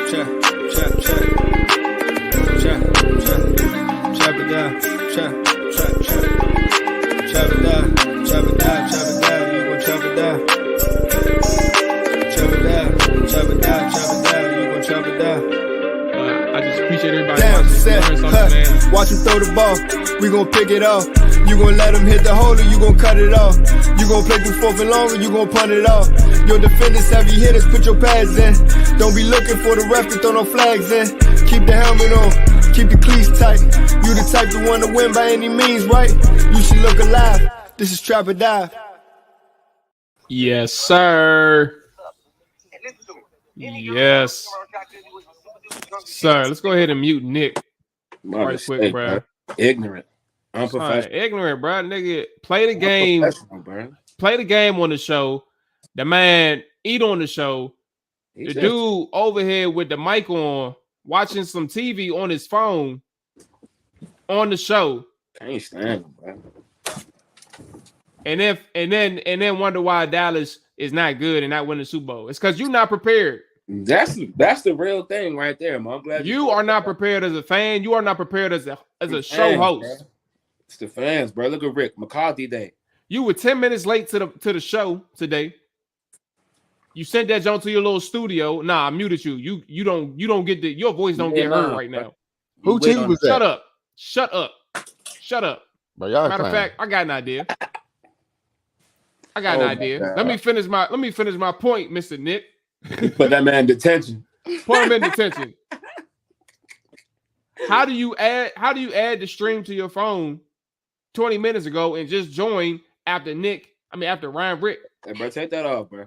Chop it down. Chop it down. You gon' chop it down. Chop it down. You gon' chop it down. I just appreciate everybody watch him throw the ball. We gon' pick it off. You gon' let him hit the hole or you gon' cut it off. You gon' play through fourth and long or you gon' punt it off. Your defenders, heavy hitters, put your pads in. Don't be looking for the ref to throw no flags in. Keep the helmet on, keep the cleats tight. You the type to want to win by any means, right? You should look alive. This is Trap or Dive. Yes, sir. Yes, sir. Let's go ahead and mute Nick. Right quick, bro. Ignorant. Unprofessional. Ignorant, bro. Nigga, play the game. Bro. Play the game on the show. The man eat on the show. The dude over here with the mic on, watching some TV on his phone on the show. Can't stand him, bro. And then wonder why Dallas is not good and not winning the Super Bowl. It's because you're not prepared. That's the real thing right there, man. I'm glad you are not prepared as a fan. You are not prepared as a show host. Bro. It's the fans, bro. Look at Rick McCarthy Day. You were 10 minutes late to the show today. You sent that junk to your little studio. Nah, I muted you. You don't get your voice don't get heard right now. Who team was that? Shut up. But y'all Matter of fact, I got an idea. Let me finish my point, Mr. Nick. Put that man in detention. Put him in detention. How do you add the stream to your phone 20 minutes ago and just join after Ryan Rick? Hey, bro, take that off, bro.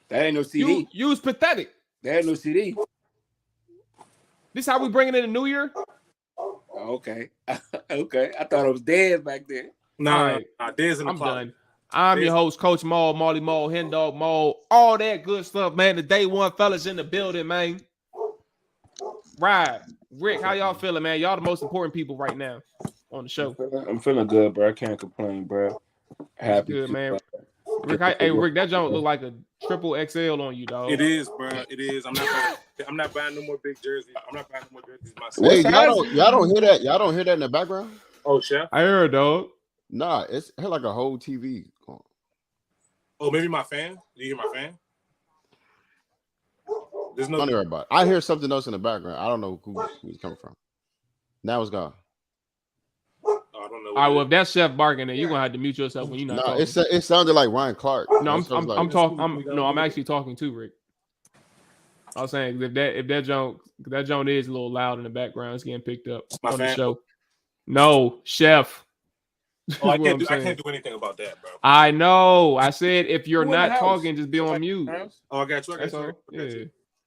That ain't no CD. You was pathetic. That ain't no CD. This how we bringing in the new year? Oh, okay. Okay. I thought it was Dez back there. Nah, Dez in the I'm closet. done. I'm your host, Coach Mual, Molly Mual, Hen Dog Mual, all that good stuff, man. The day one fellas in the building, man. Right. Rick, how y'all feeling, man? Y'all the most important people right now on the show. I'm feeling good, bro. I can't complain, bro. Happy. Good, man. Rick, Rick, that junk look like a triple XL on you, dog. It is, bro. It is. I'm not buying no more big jerseys. I'm not buying no more jerseys myself. Hey, y'all don't hear that? Y'all don't hear that in the background? Oh, chef. I heard, dog. Nah, it's like a whole TV. Oh, maybe my fan. Do you hear my fan? There's no. Don't hear about it. I hear something else in the background. I don't know who it's coming from. Now it's gone. I don't know. All right, well, if that's Chef barking, then you're gonna have to mute yourself when you're not talking. It sounded like Ryan Clark. No, I'm talking. I'm actually talking too, Rick. I was saying if that joke is a little loud in the background, it's getting picked up on the show. No, Chef. Oh, I can't do anything about that, bro. I know. I said if you're not talking, just be on mute. Oh, I got you. That's all. Yeah.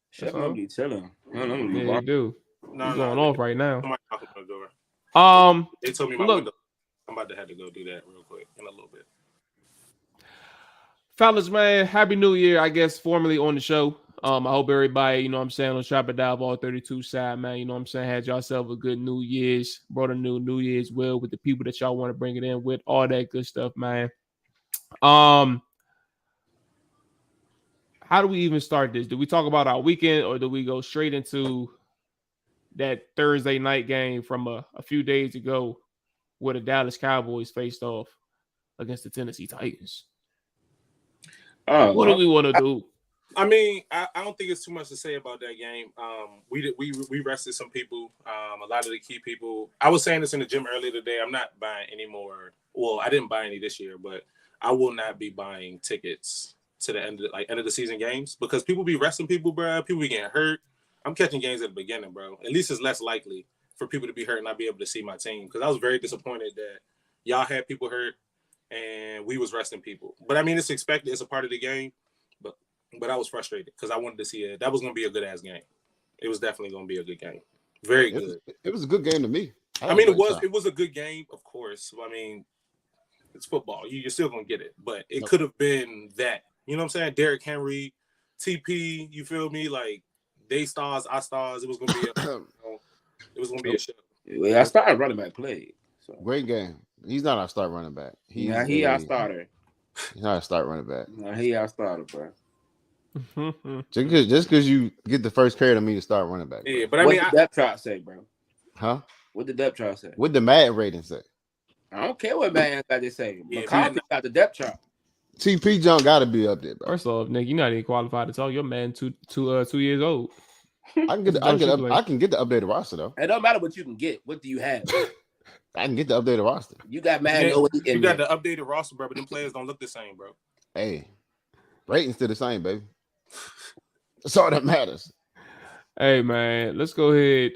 Chef gonna be chilling. Yeah, you do. He's going off right now. Somebody knocking on the door. They told me my window. I'm about to have to go do that real quick in a little bit. Fellas, man, Happy New Year, I guess, formally on the show. I hope everybody, you know what I'm saying, on Trap or Dive all 32 side, man, you know what I'm saying, had yourself a good New Year's, brought a New Year's well with the people that y'all want to bring it in with, all that good stuff, man. How do we even start this? Do we talk about our weekend or do we go straight into that Thursday night game from a few days ago where the Dallas Cowboys faced off against the Tennessee Titans? What do we want to do? I mean, I don't think it's too much to say about that game. We rested some people, a lot of the key people. I was saying this in the gym earlier today. I'm not buying any more. Well, I didn't buy any this year, but I will not be buying tickets to the end of the season games because people be resting people, bro. People be getting hurt. I'm catching games at the beginning, bro. At least it's less likely for people to be hurt and not be able to see my team because I was very disappointed that y'all had people hurt and we was resting people. But I mean, it's expected. It's a part of the game. But I was frustrated because I wanted to see it. That was going to be a good-ass game. It was definitely going to be a good game. Very good. It was a good game to me. I mean, it was a good game, of course. I mean, it's football. You're still going to get it. But it could have been that. You know what I'm saying? Derrick Henry, TP, you feel me? Like, they stars, our stars. It was going to be a show. Well, I started running back played. So. Great game. He's not our start running back. He our starter. He's not a start running back. Nah, he our starter, bro. Just because you get the first carry to me to start running back. Bro. Yeah, but I mean, what did depth chart say, bro? Huh? What did the depth chart say? What the Madden rating say? I don't care what Madden got to say. McCarthy got the depth chart. TP Junk got to be up there, bro. First off, Nick, you're not even qualified to talk. Your man 2 years old. I can get the updated roster though. It don't matter what you can get. What do you have? I can get the updated roster. You got Madden. You got the updated roster, bro, but them players don't look the same, bro. Hey, ratings still the same, baby. That's all that matters. Hey man, let's go ahead.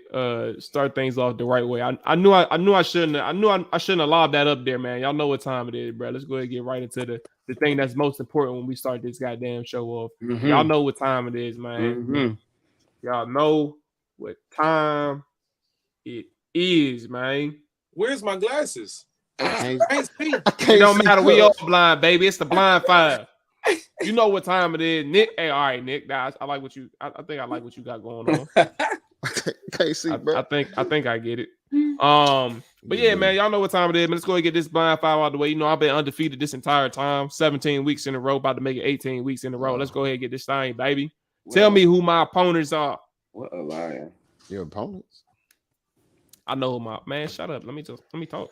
Start things off the right way. I knew I shouldn't have lobbed that up there, man. Y'all know what time it is, bro. Let's go ahead and get right into the thing that's most important when we start this goddamn show off. Mm-hmm. Y'all know what time it is, man. Mm-hmm. Y'all know what time it is, man. Where's my glasses? I can't see. It don't matter. We all blind, baby. It's the blind 5. You know what time it is, Nick. Hey, all right, Nick. I like what you. I think I like what you got going on. Can't see, bro. I think I get it. But yeah, man, y'all know what time it is. Man, let's go and get this blind 5 out of the way. You know, I've been undefeated this entire time. 17 weeks in a row, about to make it 18 weeks in a row. Let's go ahead and get this thing, baby. Tell me who my opponents are. What a liar. Your opponents? I know who my man. Shut up. Let me talk.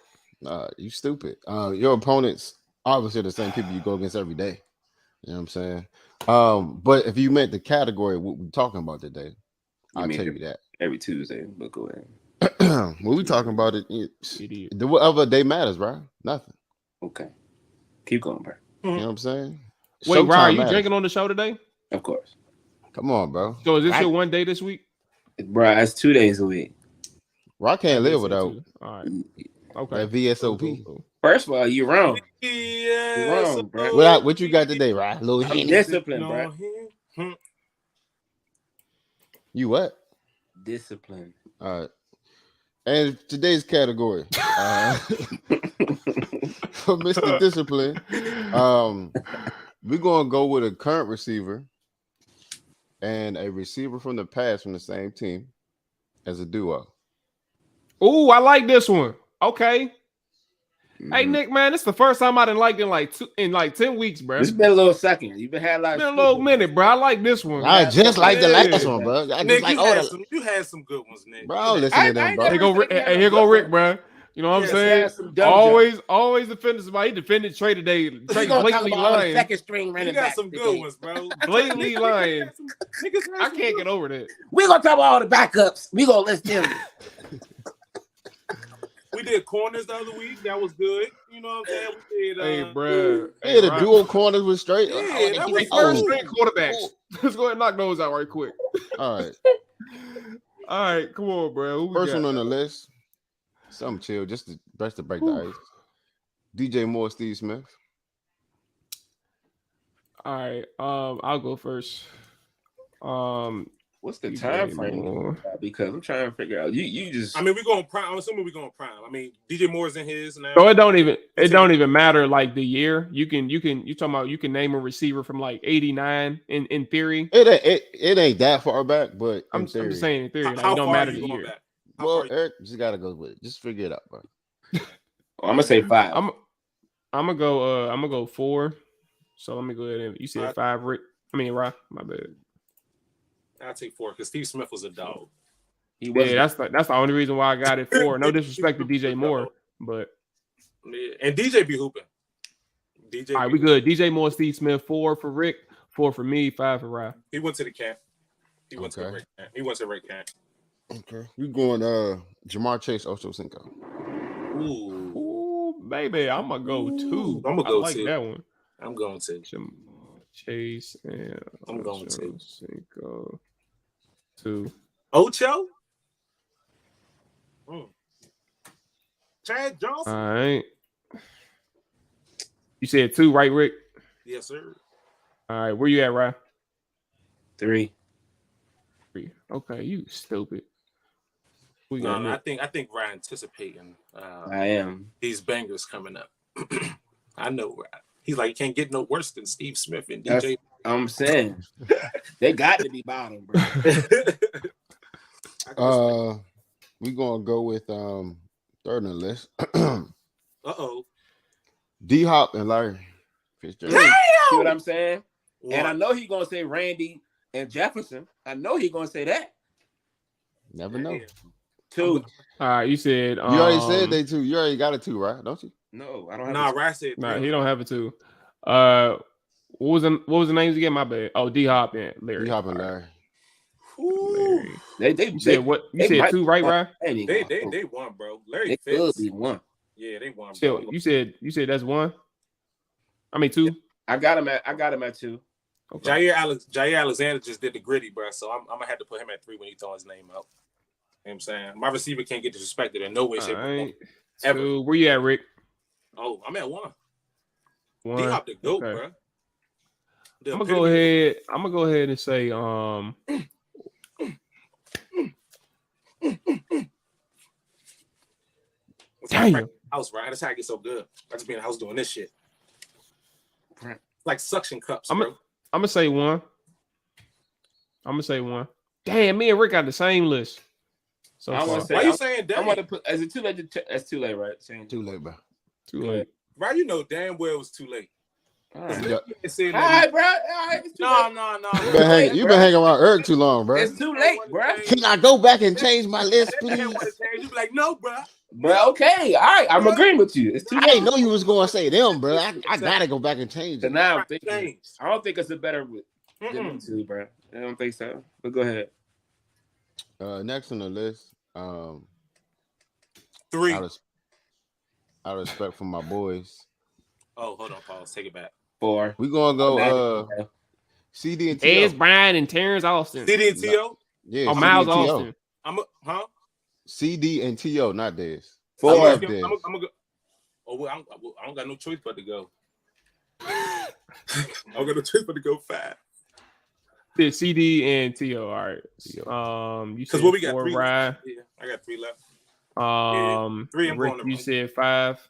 You stupid. Your opponents obviously are the same people you go against every day. You know what I'm saying? But if you meant the category what we're talking about today, I'll tell you that. Every Tuesday, but go ahead. When we talking about it, whatever day matters, right? Nothing. Okay. Keep going, bro. You know what I'm saying? Wait, Ryan, are you drinking on the show today? Of course. Come on, bro. So is this your one day this week? Bro, that's 2 days a week. Bro, I can't live without all right. Okay. That VSOP. Cool. First of all, you're wrong. You're wrong, bro. What you got today, right? I'm disciplined, bro. You what? Discipline. All right. And today's category for Mr. Discipline, we're gonna go with a current receiver and a receiver from the past from the same team as a duo. Ooh, I like this one. Okay. Hey Nick, man, this is the first time I didn't like it in like 10 weeks, bro. It's been a little second. You've been had like a little minute, bro. I like this one. I just like the last one, bro. Nick, you had some good ones, Nick. Bro, listen to them, bro. Here go Rick, bro. You know what I'm saying? Always defending somebody. He defended Trey today. Trey blatantly lying. Second string running back. You got some good ones, bro. Blatantly lying. I can't get over that. We're gonna talk about all the backups. We gonna list them. We did corners the other week. That was good. You know what I'm saying? We did. Hey, bro. Hey, the dual corners was straight. Yeah, that was first string quarterbacks. Let's go ahead and knock those out right quick. All right. All right, come on, bro. First one on the list. Something chill, just to break the ice. DJ Moore, Steve Smith. All right. I'll go first. What's the time frame? Because I'm trying to figure out. You just. I mean, we're going prime. I'm assuming we're going prime. I mean, DJ Moore's in his now. So it don't even matter like the year. You talking about you can name a receiver from like 89 in theory. It ain't that far back, but I'm just saying in theory. Like, how it don't far matter are you the going year. back? Well, Eric just gotta go with it. Just figure it out, bro. I'm gonna say 5. I'm gonna go 4. So let me go ahead and you said 5, Rick. Ryan. My bad. I'll take 4 because Steve Smith was a dog. That's the only reason why I got it 4. No disrespect to DJ Moore, but and DJ be hooping. DJ. All right, we good. DJ Moore, Steve Smith, 4 for Rick, 4 for me, 5 for Ryan. He went to the camp. He went to the Rick camp. He went to the Rick camp. Okay, we going Jamar Chase, Ocho Cinco. Ooh, baby, I'm gonna go 2. I'm gonna go like 2. that one. I'm going to Jamar Chase and I'm going to Cinco 2. Ocho. Chad Johnson. All right. You said 2, right, Rick? Yes, sir. All right, where you at, Ryan? 3. Okay, you stupid. I think Ryan anticipating. I am. These bangers coming up. I know. He's like, can't get no worse than Steve Smith and DJ. I'm saying they got to be bottom, bro. We gonna go with third on the list. Uh-oh. D Hop and Larry Fitzgerald. See what I'm saying? And I know he's gonna say Randy and Jefferson. I know he's gonna say that. Never know. 2. All right, you said You already said they 2. You already got a 2, right? Don't you? No, I don't have. Nah, Ryan said 3. Nah, he don't have it too. What was the names again? My bad. Oh, D Hop and Larry. D Hop and Larry. Larry. They You said what? You said 2, right, Ryan? They won, bro. Larry could Fitz. be 1. Yeah, they won. So Bro. you said that's 1. I mean 2. I got him at 2. Okay. Jair Alexander just did the gritty, bro. So I'm gonna have to put him at 3 when he throw his name out. You know what I'm saying? My receiver can't get disrespected in no way, shape, or form. Ever. So where you at, Rick? Oh, I'm at 1. 1. D Hop the GOAT, Okay. bro. I'm gonna go ahead and say damn. House, right? That's how I get so good. I just be in the house doing this shit. Like suction cups, bro. I'm gonna say 1. Damn, me and Rick got the same list. So why you saying that? I want to put. Is it too late? That's too late, right? Too late, bro. Too late. Right, you know damn well it was too late. All right, Yeah. all right, bro. All right, No. You been hanging around Eric too long, bro. It's too late, bro. Can I go back and change my list, please? You be like, no, bro. Bro, okay, all right. I'm agreeing with you. It's too I late. didn't know you was going to say them, bro. I gotta go back and change So it. now I'm thinking. I don't think it's a better than 2, bro. I don't think so. But go ahead. Next on the list, 3. out of respect for my boys, Oh, hold on, pause. Take it back. 4. we gonna go CD and Ez T.O. Bryant and Terrence Austin. CD and T.O. Yeah, Oh, CD Miles and T.O. Austin. CD and T.O. Not Dez. 4. I'm gonna go. Oh, well, I don't got no choice but to go. I don't got no choice but to go 5. Yeah, CD and T.O. All right. You said what we got 4, 3 Ryan. left. Yeah, I got 3 left. 3. I'm Rick, going to you said 5.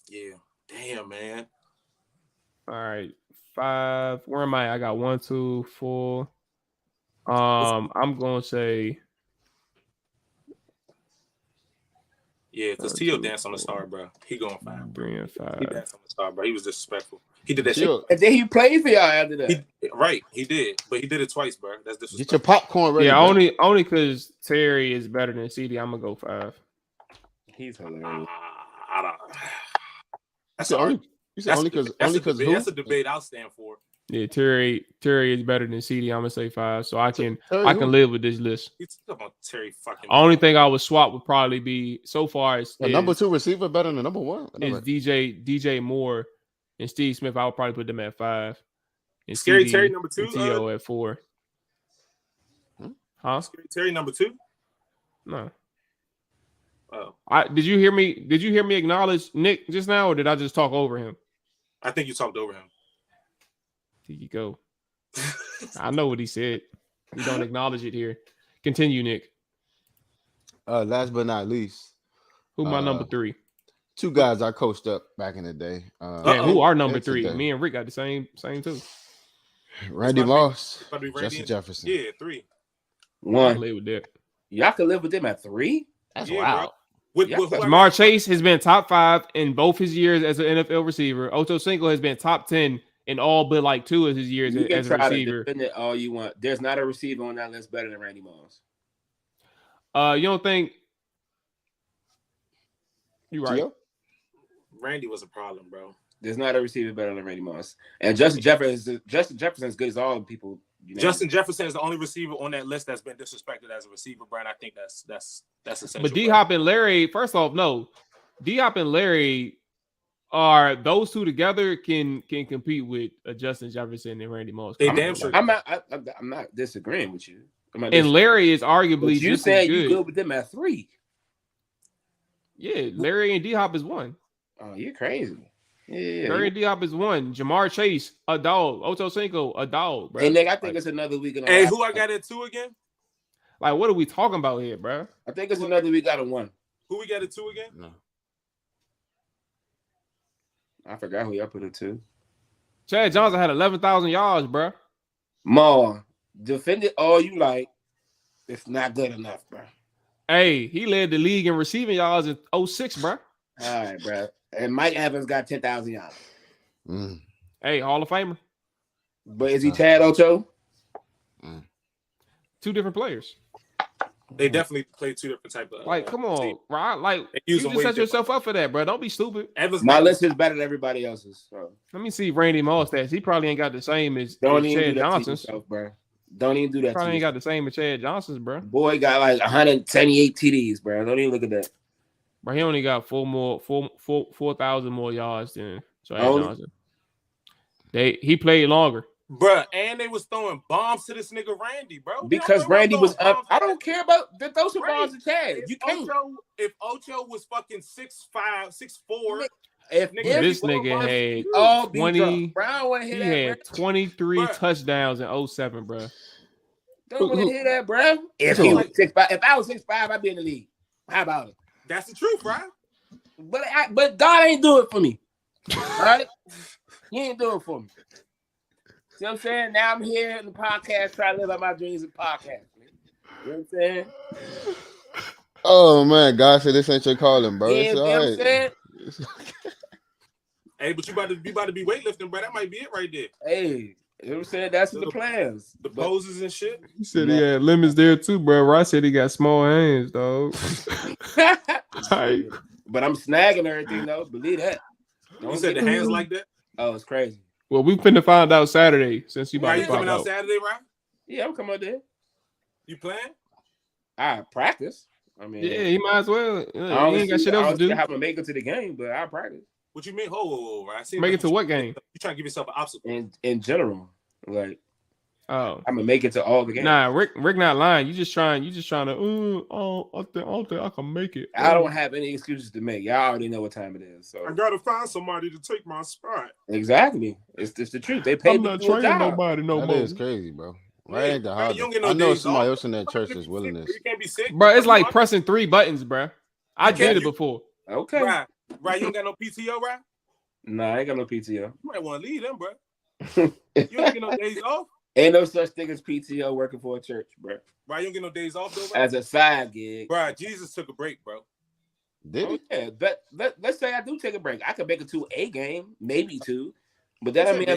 Yeah. Damn, man. All right, 5. Where am I? I got 1, 2, 4. I'm gonna say Yeah, because T.O. danced on the star, bro. He going 5. 3 and 5. He danced on the star, bro. He was disrespectful. He did that shit. And then he played for y'all after that. He did. But he did it twice, bro. That's Get disrespectful. your popcorn ready. Yeah, bro. only because Terry is better than CD. I'm gonna go 5. He's hilarious. I don't. You said only because who? That's a debate I'll stand for. Yeah, Terry is better than CD. I'm gonna say 5, so I can Terry who? live with this list. He's talking about Terry fucking. Only thing I would swap would probably be so far is The number 2 receiver better than number 1. is DJ Moore and Steve Smith. I would probably put them at 5. And Scary CD Terry number 2. and T.O. at 4. Huh? Scary Terry number 2. No. Oh, Did you hear me acknowledge Nick just now, or did I just talk over him? I think you talked over him. Here you go. I know what he said. You don't acknowledge it here. Continue, Nick. Last but not least, Who my number 3? 2 guys I coached up back in the day. Who are number and 3? today. Me and Rick got the same too. Randy Moss, Randy Justin and- Jefferson. Yeah, 3. I 1. live with that. Y'all can live with them at 3. That's Yeah, wild. With Yeah. who I Jamar got- Chase has been top 5 in both his years as an NFL receiver. Ocho Cinco has been top 10 in all but like 2 of his years You can as a try to receiver. defend it all you want. There's not a receiver on that list better than Randy Moss. You don't think you're right? T.O.? Randy was a problem, bro. There's not a receiver better than Randy Moss. And Justin Jefferson is good as all people. You know. Justin Jefferson is the only receiver on that list that's been disrespected as a receiver, Brian. I think that's essential. But D Hop and Larry, first off, no. D Hop and Larry are those two together can compete with Justin Jefferson and Randy Moss. They damn sure. I'm not disagreeing with you. And Larry is arguably But you just said as you good. good with them at 3. Yeah, Larry and D Hop is 1. Oh, you're crazy. Yeah. Larry and D Hop is 1. Jamar Chase, a dog. Ocho Cinco, a dog, bro. Hey, Nick, I think it's another week. Hey, who I got at 2 again? Like, what are we talking about here, bro? I think it's another week out of 1. Who we got at 2 again? No. I forgot who y'all put at 2. Chad Johnson had 11,000 yards, bro. Ma, defend it all you like. It's not good enough, bro. Hey, he led the league in receiving yards in 06, bro. All right, bro. And Mike Evans got 10,000 yards. Mm. Hey, Hall of Famer. But is he Chad Ocho? Two different players. They definitely play two different type of. Like, come on, right? Like, you use just them way set yourself up for that, bro. Don't be stupid. My list is better than everybody else's. So. Let me see Randy Moss stats. He probably ain't got the same as Don't even Chad do that Johnson's. to yourself, bro. Don't even do that. Probably ain't got the same as Chad Johnson's, bro. Boy got like 178 TDs, bro. Don't even look at that. But he only got 4,000 more yards than Chad Johnson. He played longer. Bruh, and they was throwing bombs to this nigga Randy, bro. Because Randy was up. I don't care about those bombs to Chad. You can't. If Ocho was fucking 6'5", 6'4", if this nigga had 20, he had 23 touchdowns in 07, bro. Don't want to hear that, bro. If he was 6'5", if I was 6'5", I'd be in the league. How about it? That's the truth, right? But God ain't do it for me. All right? He ain't do it for me. See what I'm saying? Now I'm here in the podcast trying to live out my dreams in podcast. You know what I'm saying? Oh man, God said this ain't your calling, bro. Yeah, you know what I'm saying? Hey, but you about to be weightlifting, bro. That might be it right there. Hey, you know what I'm saying? That's the plans. The poses and shit. He said he had lemons there too, bro. Ross said he got small hands, dog. But I'm snagging everything, though. Believe that. You said the hands like that? Oh, it's crazy. Well, we finna find out Saturday since you about to coming out Saturday, right? Yeah, I'm coming out there. You playing? I practice. I mean, yeah, he might as well. He ain't got shit else to do. I have to make it to the game, but I practice. What you mean? Whoa, right? Make it to what game? You trying to give yourself an obstacle? In general, like, I'm gonna make it to all the games. Nah, Rick not lying. You just trying to. I think I can make it. I don't have any excuses to make. Y'all already know what time it is. So I gotta find somebody to take my spot. Exactly. It's the truth. They pay I'm me not to do a training job. nobody no That more. is crazy, bro. Right? Ain't the hard. You don't get no I know days somebody off. else in that church is willingness. You can't be sick, Bro, it's like pressing 3 buttons, bro. I did it before. Okay. Right. You don't got no PTO, right? Nah, I ain't got no PTO. You might want to leave them, bro. You don't get no days off. Ain't no such thing as PTO working for a church, bro. Right, you don't get no days off, though, As a side gig. Bro, Jesus took a break, bro. Did he? Yeah, let's say I do take a break. I could make it to a game, maybe 2, but that I mean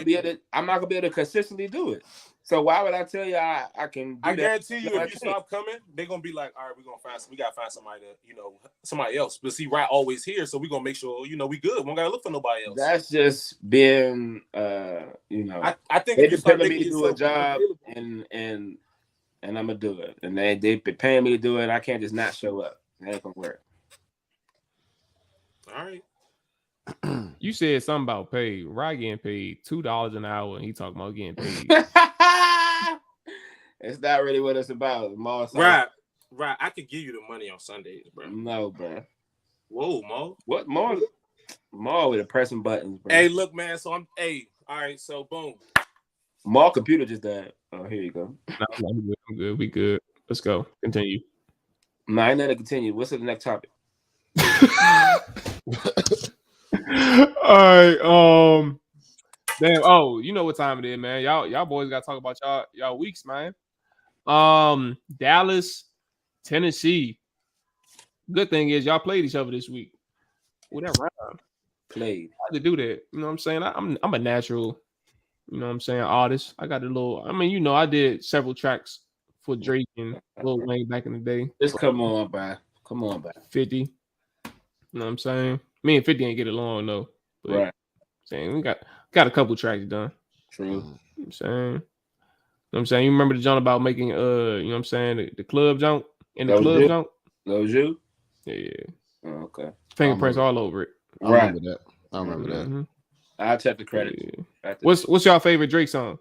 I'm not gonna be able to consistently do it. So why would I tell you I can? Do I that? guarantee you, if you stop coming, they're gonna be like, all right, we gotta find somebody to, somebody else. But see, Ryan always here, so we gonna make sure, we good. We don't gotta look for nobody else. That's just being, I think they depend me to do a job, and I'm gonna do it, and they paying me to do it. I can't just not show up. That ain't gonna work. All right. You said something about pay. Ryan getting paid $2 an hour, and he talking about getting paid. It's not really what it's about. Right. I could give you the money on Sundays, bro. No, bro. Whoa, Mo. What more? More with the pressing buttons, bro. Hey, look, man. So all right. So boom. More computer just died. Oh, here you go. No, I'm good. We good. Let's go. Continue. No, I ain't gonna continue. What's the next topic? All right. Damn. Oh, you know what time it is, man. Y'all boys gotta talk about y'all weeks, man. Dallas, Tennessee. Good thing is y'all played each other this week. With that round. Played. I had to do that. You know what I'm saying? I'm a natural, artist. I got a little. I did several tracks for Drake and Lil Wayne back in the day. Just come on, bro. Come on, bro. 50. You know what I'm saying? Me and 50 ain't get along though. But right. Saying we got a couple tracks done. True. You know what I'm saying? You know what I'm saying? You remember the jump about making the club jump and the club jump? That was you? Yeah. Oh, okay. Fingerprints all over it. I remember that. I'll check the credits. Yeah. What's your favorite Drake song?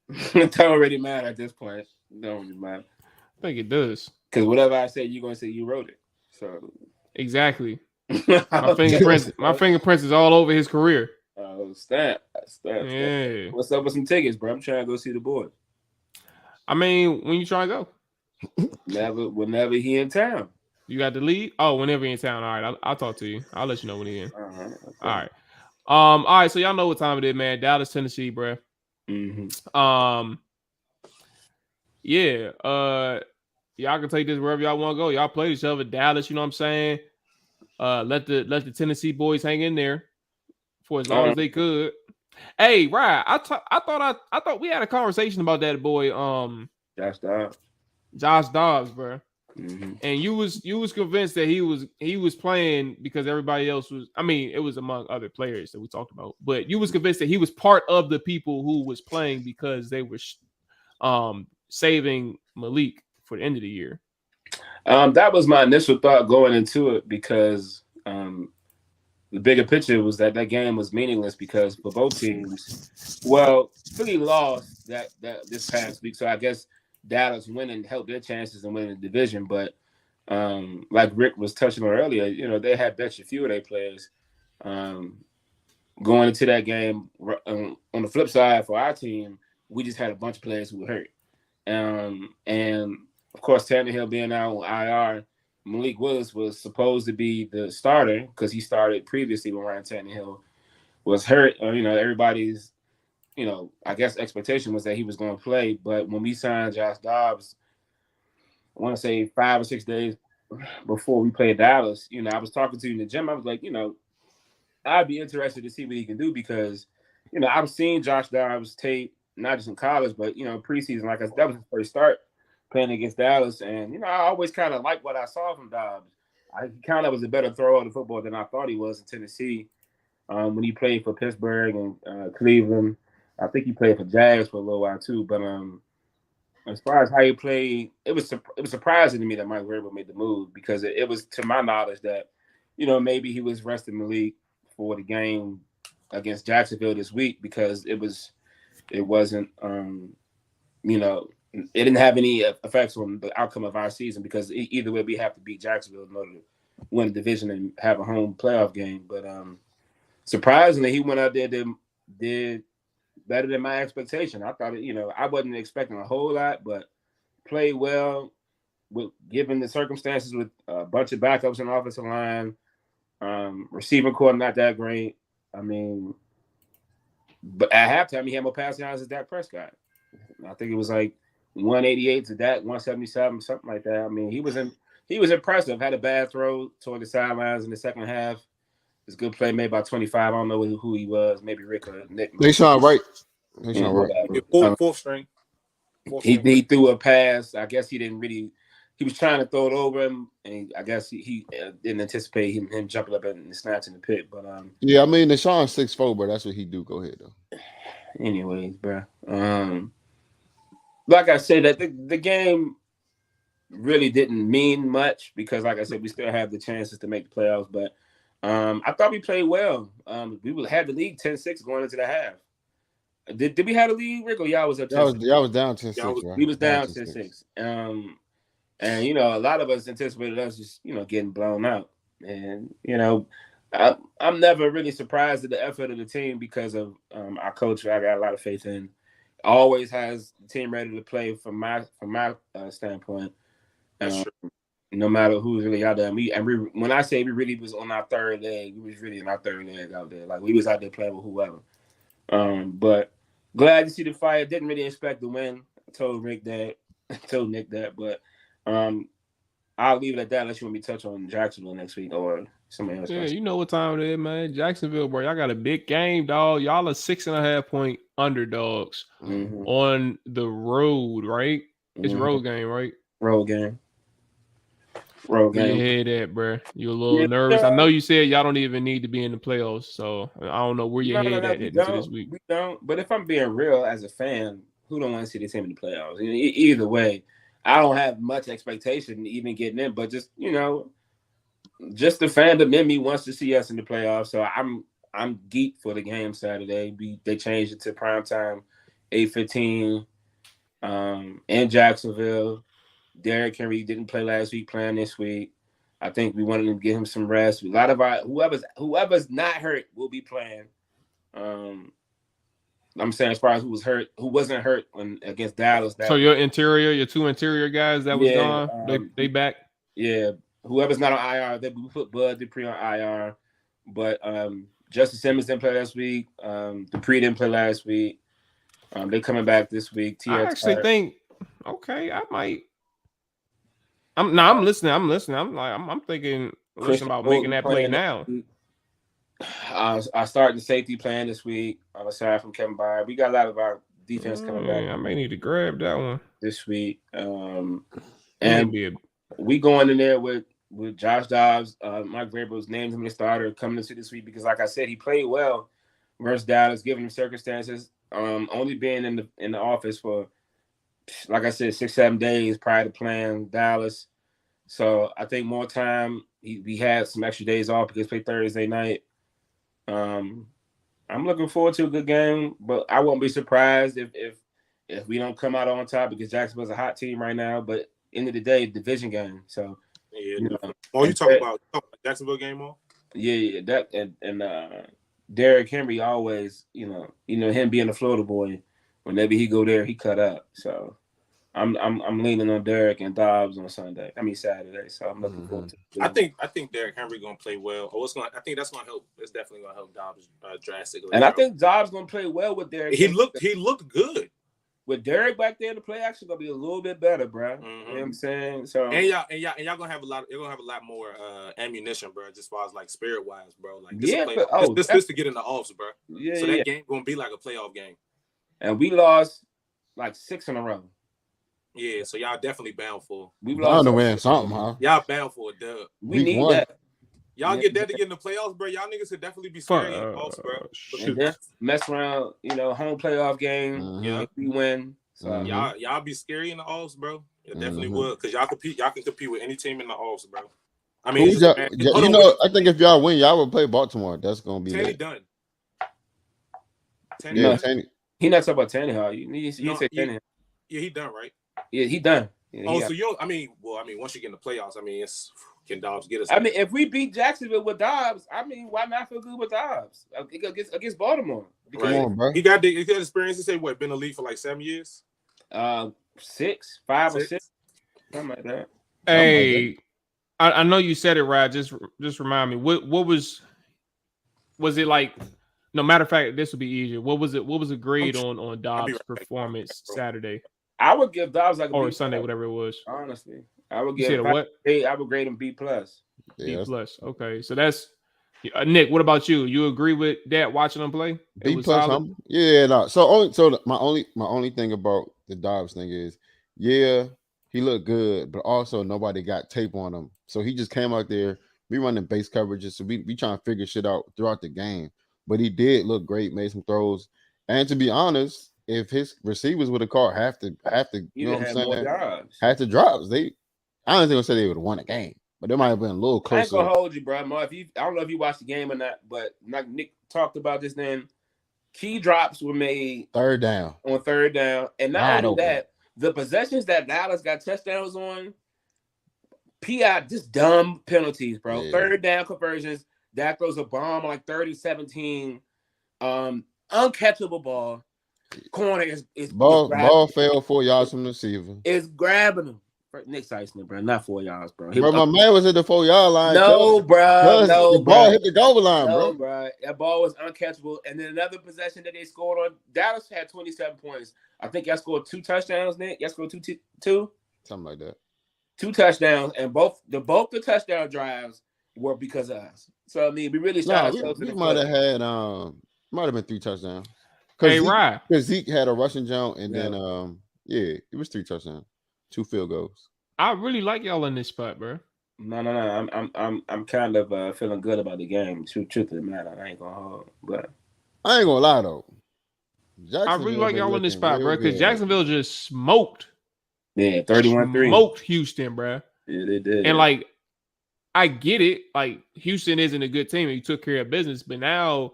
It don't really matter at this point. It don't really matter. I think it does. Because whatever I say, you're gonna say you wrote it. So exactly. My fingerprints is all over his career. Oh, stamp. Yeah. What's up with some tickets, bro? I'm trying to go see the boy. When you try to go? Whenever he in town. You got the lead? Oh, whenever he in town. All right, I'll talk to you. I'll let you know when he in. Okay. All right. All right. So y'all know what time it is, man. Dallas, Tennessee, bro. Mm-hmm. Yeah. Y'all can take this wherever y'all want to go. Y'all play each other. Dallas, you know what I'm saying? Let the Tennessee boys hang in there for as long as they could. Hey, right. I thought we had a conversation about that boy, Josh Dobbs. Josh Dobbs, bro. Mm-hmm. And you was convinced that he was playing because everybody else was. I mean, it was among other players that we talked about, but you was convinced that he was part of the people who was playing because they were saving Malik for the end of the year. That was my initial thought going into it because the bigger picture was that game was meaningless because for both teams, well, Philly lost that this past week, so I guess Dallas winning helped their chances in winning the division. But like Rick was touching on earlier, you know, they had benched a few of their players going into that game. On the flip side, for our team, we just had a bunch of players who were hurt, and of course, Tannehill being out on IR. Malik Willis was supposed to be the starter because he started previously when Ryan Tannehill was hurt. You know, everybody's, you know, I guess expectation was that he was going to play. But when we signed Josh Dobbs, I want to say 5 or 6 days before we played Dallas, you know, I was talking to you in the gym. I was like, you know, I'd be interested to see what he can do because, you know, I've seen Josh Dobbs tape, not just in college, but, you know, preseason. Like I said, that was his first start playing against Dallas, and you know, I always kind of liked what I saw from Dobbs. He kind of was a better thrower of the football than I thought he was in Tennessee when he played for Pittsburgh and Cleveland. I think he played for Jags for a little while too. But as far as how he played, it was surprising to me that Mike Vrabel made the move because it was, to my knowledge, that you know maybe he was resting Malik for the game against Jacksonville this week because it wasn't you know. It didn't have any effects on the outcome of our season because either way we have to beat Jacksonville in order to win the division and have a home playoff game. But surprisingly, he went out there and did better than my expectation. I thought, you know, I wasn't expecting a whole lot, but played well given the circumstances with a bunch of backups in the offensive line. Receiving core not that great. I mean, but at halftime he had more passing yards than Dak Prescott. I think it was like 188 to Dak, 177, something like that. I mean, he was impressive. Had a bad throw toward the sidelines in the second half. It's a good play made by 25. I don't know who he was. Maybe Rick or Nick. They sound right. Fourth string. He threw a pass. I guess he didn't really. He was trying to throw it over him, and I guess he didn't anticipate him jumping up and snatching the pick. But yeah, I mean, Deshaun's 6'4", but that's what he do. Go ahead though. Anyways, bro. Like I said, that the game really didn't mean much because, like I said, we still have the chances to make the playoffs. But I thought we played well. We had the lead 10-6 going into the half. Did we have the lead, Rick, or y'all was up 10-6? Y'all was down 10-6. We was down 10-6. And, you know, a lot of us anticipated us just, you know, getting blown out. And, you know, I'm never really surprised at the effort of the team because of our coach, who I got a lot of faith in. Always has the team ready to play from my standpoint. That's true. No matter who's really out there. When I say we really was on our third leg, we was really in our third leg out there. Like we was out there playing with whoever. But glad to see the fight. Didn't really expect to win. I told Nick that. But I'll leave it at that unless you want me to touch on Jacksonville next week or somebody else. Yeah, you know what time it is, man. Jacksonville, bro. Y'all got a big game, dog. Y'all are 6.5 point underdogs on the road, right? It's road game, right? Road game. Where your head at, bro? You a little nervous? I know you said y'all don't even need to be in the playoffs, so I don't know where your head at this week. We don't. But if I'm being real, as a fan, who don't want to see the team in the playoffs? Either way, I don't have much expectation even getting in, but just, you know, just the fandom in me wants to see us in the playoffs. So I'm geeked for the game Saturday. They changed it to primetime, 8:15, in Jacksonville. Derrick Henry didn't play last week, playing this week. I think we wanted to give him some rest. A lot of our whoever's not hurt will be playing. I'm saying as far as who wasn't hurt against Dallas. So your two interior guys that was gone, they back. Yeah, whoever's not on IR, we put Bud Dupree on IR, but Justice Simmons didn't play last week. Dupree didn't play last week. They're coming back this week. I actually think, okay, I might. I'm listening. I'm thinking about making that play now. I started the safety plan this week. Aside from Kevin Byard, we got a lot of our defense coming back. I may need to grab that one this week. and we going in there with Josh Dobbs. Mike Vrabel's named him the starter coming into this week because, like I said, he played well versus Dallas, given him circumstances. Only being in the office for, like I said, 6-7 days prior to playing Dallas. So I think more time. We had some extra days off because he played Thursday night. I'm looking forward to a good game, but I won't be surprised if we don't come out on top because Jacksonville's a hot team right now. But end of the day, division game. So yeah. You talk about Jacksonville game on? Yeah. That and Derrick Henry always, him being a Florida boy, whenever he go there, he cut up. So I'm leaning on Derrick and Dobbs on Saturday. So I'm looking forward to it. I think Derrick Henry gonna play well. I think that's gonna help. It's definitely gonna help Dobbs drastically. And I think Dobbs gonna play well with Derrick. He looked good. With Derrick back there, the play actually gonna be a little bit better, bro. Mm-hmm. You know what I'm saying? So y'all gonna have a lot. You're gonna have a lot more ammunition, bro. Just as far as like spirit wise, bro. Like this to get in the offs, bro. Yeah, so that game gonna be like a playoff game. And we lost like 6 in a row. Yeah, so y'all definitely bound for. We lost to win something, huh? Y'all bound for a dub. We need that. Y'all get that to get in the playoffs, bro. Y'all niggas should definitely be scary in the offs, bro. And then mess around, home playoff game. If we win. So y'all be scary in the offs, bro. It definitely would, because y'all can compete with any team in the offs, bro. I mean, I think if y'all win, y'all will play Baltimore. That's gonna be Tanny done. Tanny done. He not talking about Tannehill. You say Tannehill. Yeah, he done, right? Yeah, he done. Yeah, so you don't. I mean, once you get in the playoffs, it's can Dobbs get us? I mean, if we beat Jacksonville with Dobbs, why not feel good with Dobbs against Baltimore? Because come on, bro. He got experience. He said what? Been in the league for like 7 years. 6, 5 or 6, something like that. Hey, I know you said it right. Just remind me. What was it like? No matter of fact, this would be easier. What was it? What was the grade on Dobbs' performance Saturday? I would give Dobbs like a or B Sunday, plus. whatever it was. Honestly, I would give what? I would grade him B plus. B plus. Okay, so that's Nick. What about you? You agree with that? Watching him play, B plus. Yeah, no. So my only thing about the Dobbs thing is, yeah, he looked good, but also nobody got tape on him. So he just came out there. We running base coverages, so we trying to figure shit out throughout the game. But he did look great, made some throws, and to be honest, if his receivers would have caught have to, you know what I'm saying? Had to drops. I don't think I said they would have won a game, but they might have been a little closer. I ain't gonna hold you, bro. I don't know if you watched the game or not, but like Nick talked about this, then key drops were made on third down, and not only that, the possessions that Dallas got touchdowns on, PI just dumb penalties, bro. Yeah. Third down conversions. That throws a bomb like 30-17, uncatchable ball. Corner is ball fell 4 yards from the receiver. It's grabbing him. Nick Seisman, bro, not 4 yards, bro. Bro, my man was at the 4 yard line. No, bro. The ball hit the goal line, bro. That ball was uncatchable. And then another possession that they scored on. Dallas had 27 points. I think y'all scored 2 touchdowns, Nick. Y'all scored two? Something like that. 2 touchdowns, and both the touchdown drives were because of us. So we really shot ourselves in the foot. Might have been 3 touchdowns. Because Zeke had a rushing jump, and then it was 3 touchdowns, 2 field goals. I really like y'all in this spot, bro. No. I'm kind of feeling good about the game. Truth of the matter, I ain't gonna hold, but I ain't gonna lie though. I really like y'all in this spot, bro, because Jacksonville just smoked. Yeah, 31-3. Smoked Houston, bro. Yeah, they did. And I get it. Like Houston isn't a good team, and you took care of business, but now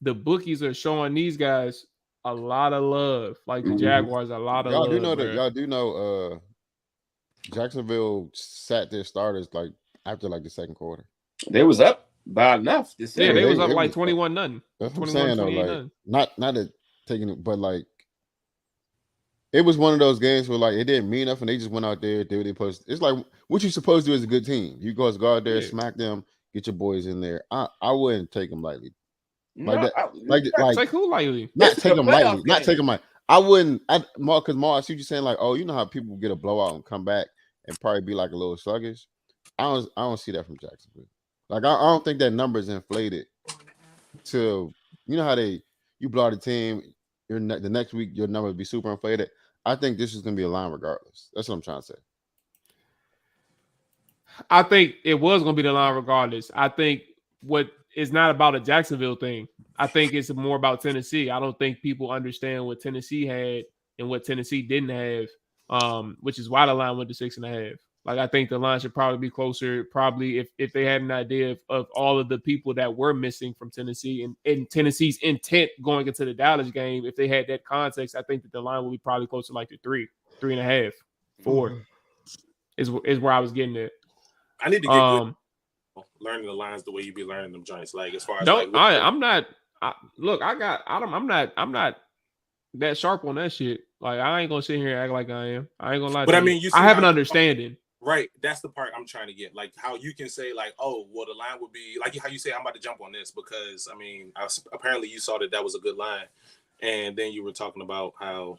the bookies are showing these guys a lot of love, like the Jaguars, a lot of love. Y'all do know Jacksonville sat their starters after the second quarter. They was up by enough. They was up 21-0. That's what I'm saying though. Not that taking it, but it was one of those games where it didn't mean nothing. They just went out there, did what they supposed to. It's like what you're supposed to do as a good team. You guys go out there, smack them, get your boys in there. I wouldn't take them lightly. Take who lightly? Not take them lightly. Not take them lightly. I wouldn't. Because I see what you're saying. You know how people get a blowout and come back and probably be a little sluggish. I don't see that from Jacksonville. I don't think that number is inflated to, you know how you blow out the team, the next week your number would be super inflated. I think this is going to be a line regardless. That's what I'm trying to say. I think it was going to be the line regardless. I think what is not about a Jacksonville thing. I think it's more about Tennessee. I don't think people understand what Tennessee had and what Tennessee didn't have, which is why the line went to 6.5. Like, I think the line should probably be closer. Probably if they had an idea of all of the people that were missing from Tennessee and Tennessee's intent going into the Dallas game, if they had that context, I think that the line would be probably closer to like the 3.5, 4 is where I was getting at. I need to get good learning the lines the way you be learning them joints. Like as far as I'm not that sharp on that shit. Like, I ain't gonna sit here and act like I am. I ain't gonna lie. But to I mean, I have an understanding. Right, that's the part I'm trying to get. Like how you can say like, oh, well, the line would be like how you say I'm about to jump on this because I mean, apparently you saw that was a good line, and then you were talking about how,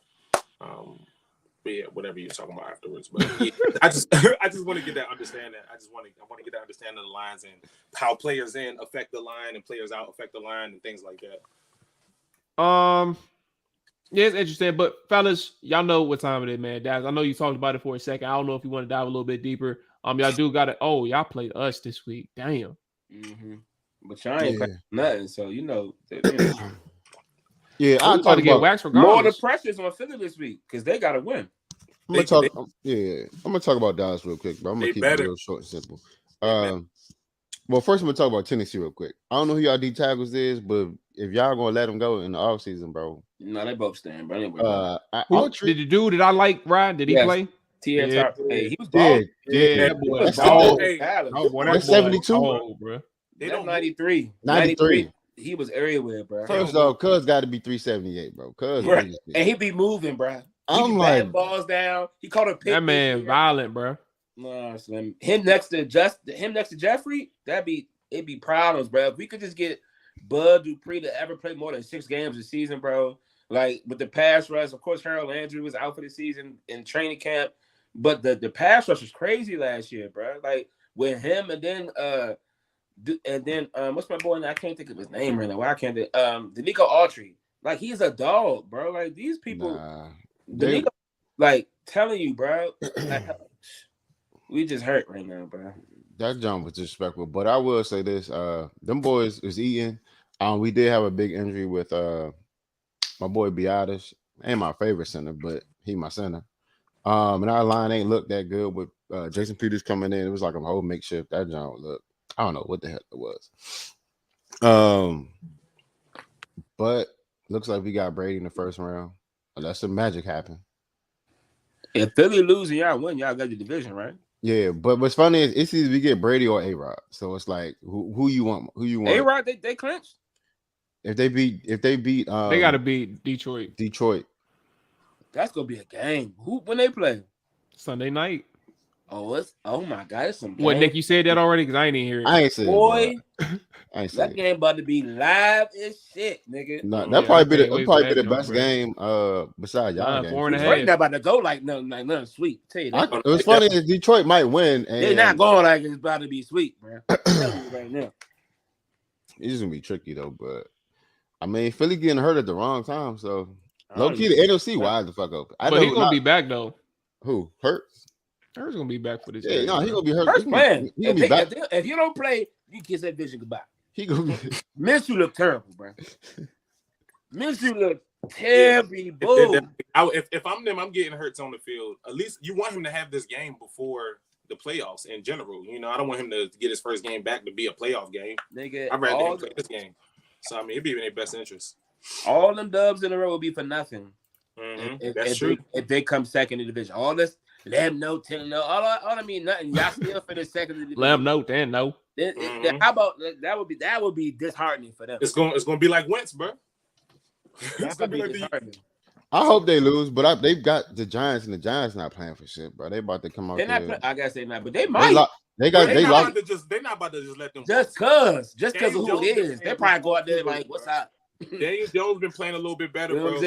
yeah, whatever you're talking about afterwards. But yeah, I just want to get that understanding. I want to get that understanding of the lines and how players in affect the line and players out affect the line and things like that. Yeah, it's interesting, but fellas, y'all know what time it is, man. Daz, I know you talked about it for a second. I don't know if you want to dive a little bit deeper. Y'all do got it. Oh, y'all played us this week. Damn. Mm-hmm. But y'all ain't playing nothing, so you know. Yeah, I'm about to get waxed regardless. More of the pressure's on Philly this week because they got to win. I'm gonna talk about Dallas real quick, but I'm gonna keep it real short and simple. Well, first I'm gonna talk about Tennessee real quick. I don't know who y'all D tackles is, but if y'all gonna let them go in the offseason, bro. No, they both staying, bro. Anyway, did the dude that I like, Ryan? Did he play? Hey, he was balling. That boy. That's 72, bro. They don't 93. He was everywhere, bro. First off, Cuz got to be 378, bro. Cuz, and he be moving, bro. I'm like balls down. He caught a pick. That man violent, bro. No, Slim. Him next to Jeffrey, it'd be problems, bro. If we could just get Bud Dupree to ever play more than 6 games a season, bro. Like with the pass rush, of course, Harold Landry was out for the season in training camp, but the pass rush was crazy last year, bro. Like with him and then what's my boy? I can't think of his name right now. Why I can't think? Danico Autry. Like he's a dog, bro. Like these people, Danico, like telling you, bro. Like, we just hurt right now, bro. That jump was disrespectful, but I will say this: them boys is eating. We did have a big injury with my boy Beatis, and my favorite center, but he my center. And our line ain't looked that good with Jason Peters coming in. It was like a whole makeshift. That jump look. I don't know what the hell it was. But looks like we got Brady in the first round. Unless some magic happen. If Philly losing, y'all win, y'all got the division, right? Yeah, but what's funny is it's either we get Brady or A-Rod. So it's like who you want? Who you want? A-Rod, they clinched. If they beat they gotta beat Detroit. That's gonna be a game. When they play? Sunday night. Oh my God, it's some game. What, Nick, you said that already? Because I ain't hear it. I ain't said boy. I ain't said that game about to be live as shit, nigga. No, that probably be the best game besides y'all game. 4.5. Detroit not about to go like nothing sweet. Tell you that. It was funny is Detroit might win. And they're not going like it's about to be sweet, bro. Right now. It's gonna be tricky though, but I mean Philly getting hurt at the wrong time, so low key the NFC wide the fuck open. But he's gonna be back though. Who? Hurts? Hurts gonna be back for this. Yeah, no, he gonna be hurt. Hurts playing. He gonna be back. If you don't play, you kiss that vision goodbye. He gonna be. Minshew look terrible, bro. Minshew look terrible. If I'm them, I'm getting Hurts on the field. At least you want him to have this game before the playoffs in general. You know, I don't want him to get his first game back to be a playoff game. Nigga, I'd rather him play this game. So I mean, it'd be in their best interest. All them dubs in a row will be for nothing. Mm-hmm. That's true. If they come second in the division, all this, let them know, tell them no. All I mean, nothing. Y'all still finish second in the division. Let them know, then no. How about that? Would be disheartening for them. It's gonna be like Wentz, bro. That's gonna be disheartening. I hope they lose, but they've got the Giants, and the Giants not playing for shit, bro. They about to come out. I guess they're not, but they might. They're not about to just let them. Just cause of who it is, they probably go out there like, "What's up?" Daniel Jones been playing a little bit better, bro.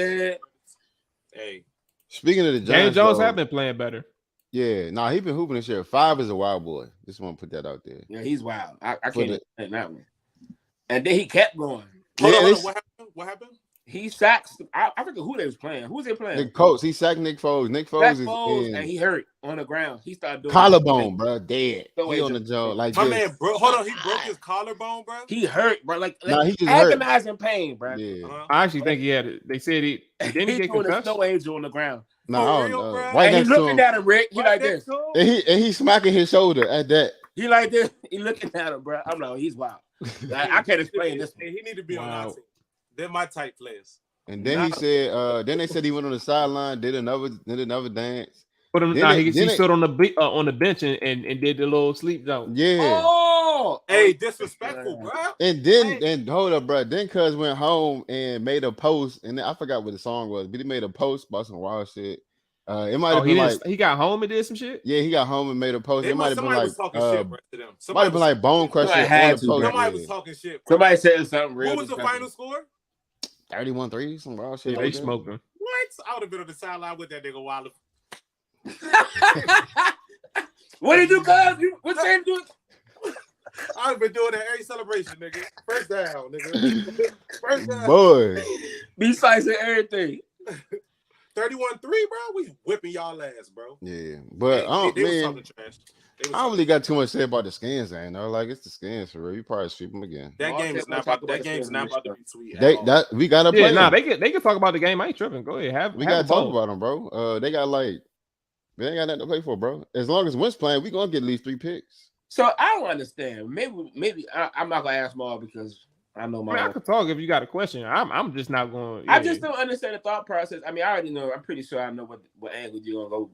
Hey, speaking of the Giants, Daniel Jones have been playing better. Yeah, he been hooping this year. 5 is a wild boy. Just want to put that out there. Yeah, he's wild. I can't understand that one. And then he kept going. Hold on. What happened? He sacks. I forget who they was playing. Who was they playing? Nick Foles. He sacked Nick Foles. Nick Foles is and he hurt on the ground. He started doing collarbone, bro. Dead. So he on the jaw like my this. man, bro. Hold on. He broke his collarbone, bro. He hurt, bro. Like he just agonizing pain, bro. Yeah. I actually think he had it. They said he didn't He get doing a concussed. snow angel on the ground. No, real, bro? right And he next to looking him. at him, Rick. He like this. And he smacking his shoulder at that. He like this. He looking at him, bro. I'm like, he's wild. I can't explain this. He need to be on our team. They're my type players. And then he said, then they said he went on the sideline, did another dance. But he stood on the bench and did the little sleep zone. Yeah. Oh, hey, disrespectful, bro. And then hold up, bro. Then Cuz went home and made a post, and I forgot what the song was, but he made a post about some wild shit. It might have been he got home and did some shit. Yeah, he got home and made a post. It might have been like was talking shit, bro, to them. Might have been like Bone Crusher. Somebody was talking shit. Bro. Somebody said something real. What was the final score? 31-3, some wild shit. Yeah, they smoked him. What? I would have been on the sideline with that nigga Wilder. What did you do, cuz? What you do? I've been doing that every celebration, nigga. First down, nigga. First down. Boy. Besides everything. 31-3, bro. We whipping y'all ass, bro. Yeah, but I don't really got too much to say about the skins, though. Like it's the skins for real. You probably sweep them again. That game is not about to be sweet. We gotta play. Yeah, they can talk about the game. I ain't tripping. Go ahead, we gotta talk about them, bro. They ain't got nothing to play for, bro. As long as Wentz playing, we gonna get at least 3 picks. So I don't understand. Maybe I'm not gonna ask Mual because I know I could talk if you got a question. I'm just not going. I just don't understand the thought process. I mean, I already know. I'm pretty sure I know what angle you're gonna go.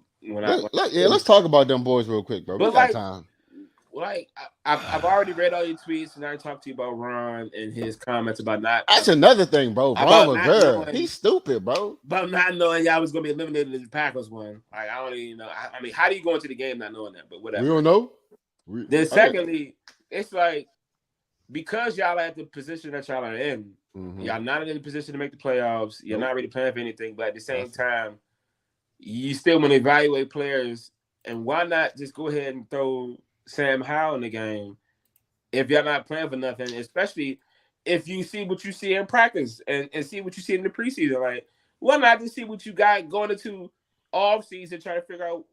Let's talk about them boys real quick, bro. We got time. Like I've already read all your tweets and I talked to you about Ron and his comments about not. That's another thing, bro. Ron was there. He's stupid, bro. But not knowing y'all was gonna be eliminated in the Packers one. Like I don't even know. I mean, how do you go into the game not knowing that? But whatever. We don't know. Then secondly, it's like because y'all are at the position that y'all are in, y'all not in the position to make the playoffs. You're not really playing for anything. But at the same time, you still want to evaluate players. And why not just go ahead and throw Sam Howell in the game if y'all not playing for nothing, especially if you see what you see in practice and see what you see in the preseason. Like, why not just see what you got going into off season, try to figure out,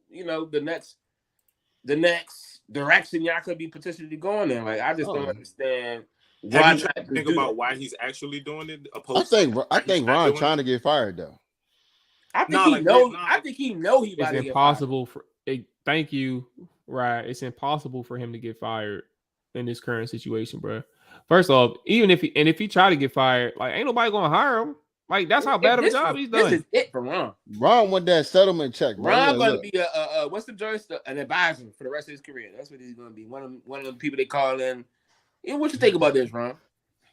the next direction y'all could be potentially going in. Like, I just don't understand why. Have you tried to think about why he's actually doing it? I think Ron trying to get fired though. I think he know he about to get fired. It's impossible for. Thank you. Right, it's impossible for him to get fired in this current situation, bro. First off, even if he try to get fired, like ain't nobody gonna hire him. Like that's how bad of a job he's done. This is it for Ron. Ron want that settlement check. Bro. Ron gonna be what's the joint? An advisor for the rest of his career. That's what he's gonna be. One of the people they call in. What you think about this, Ron?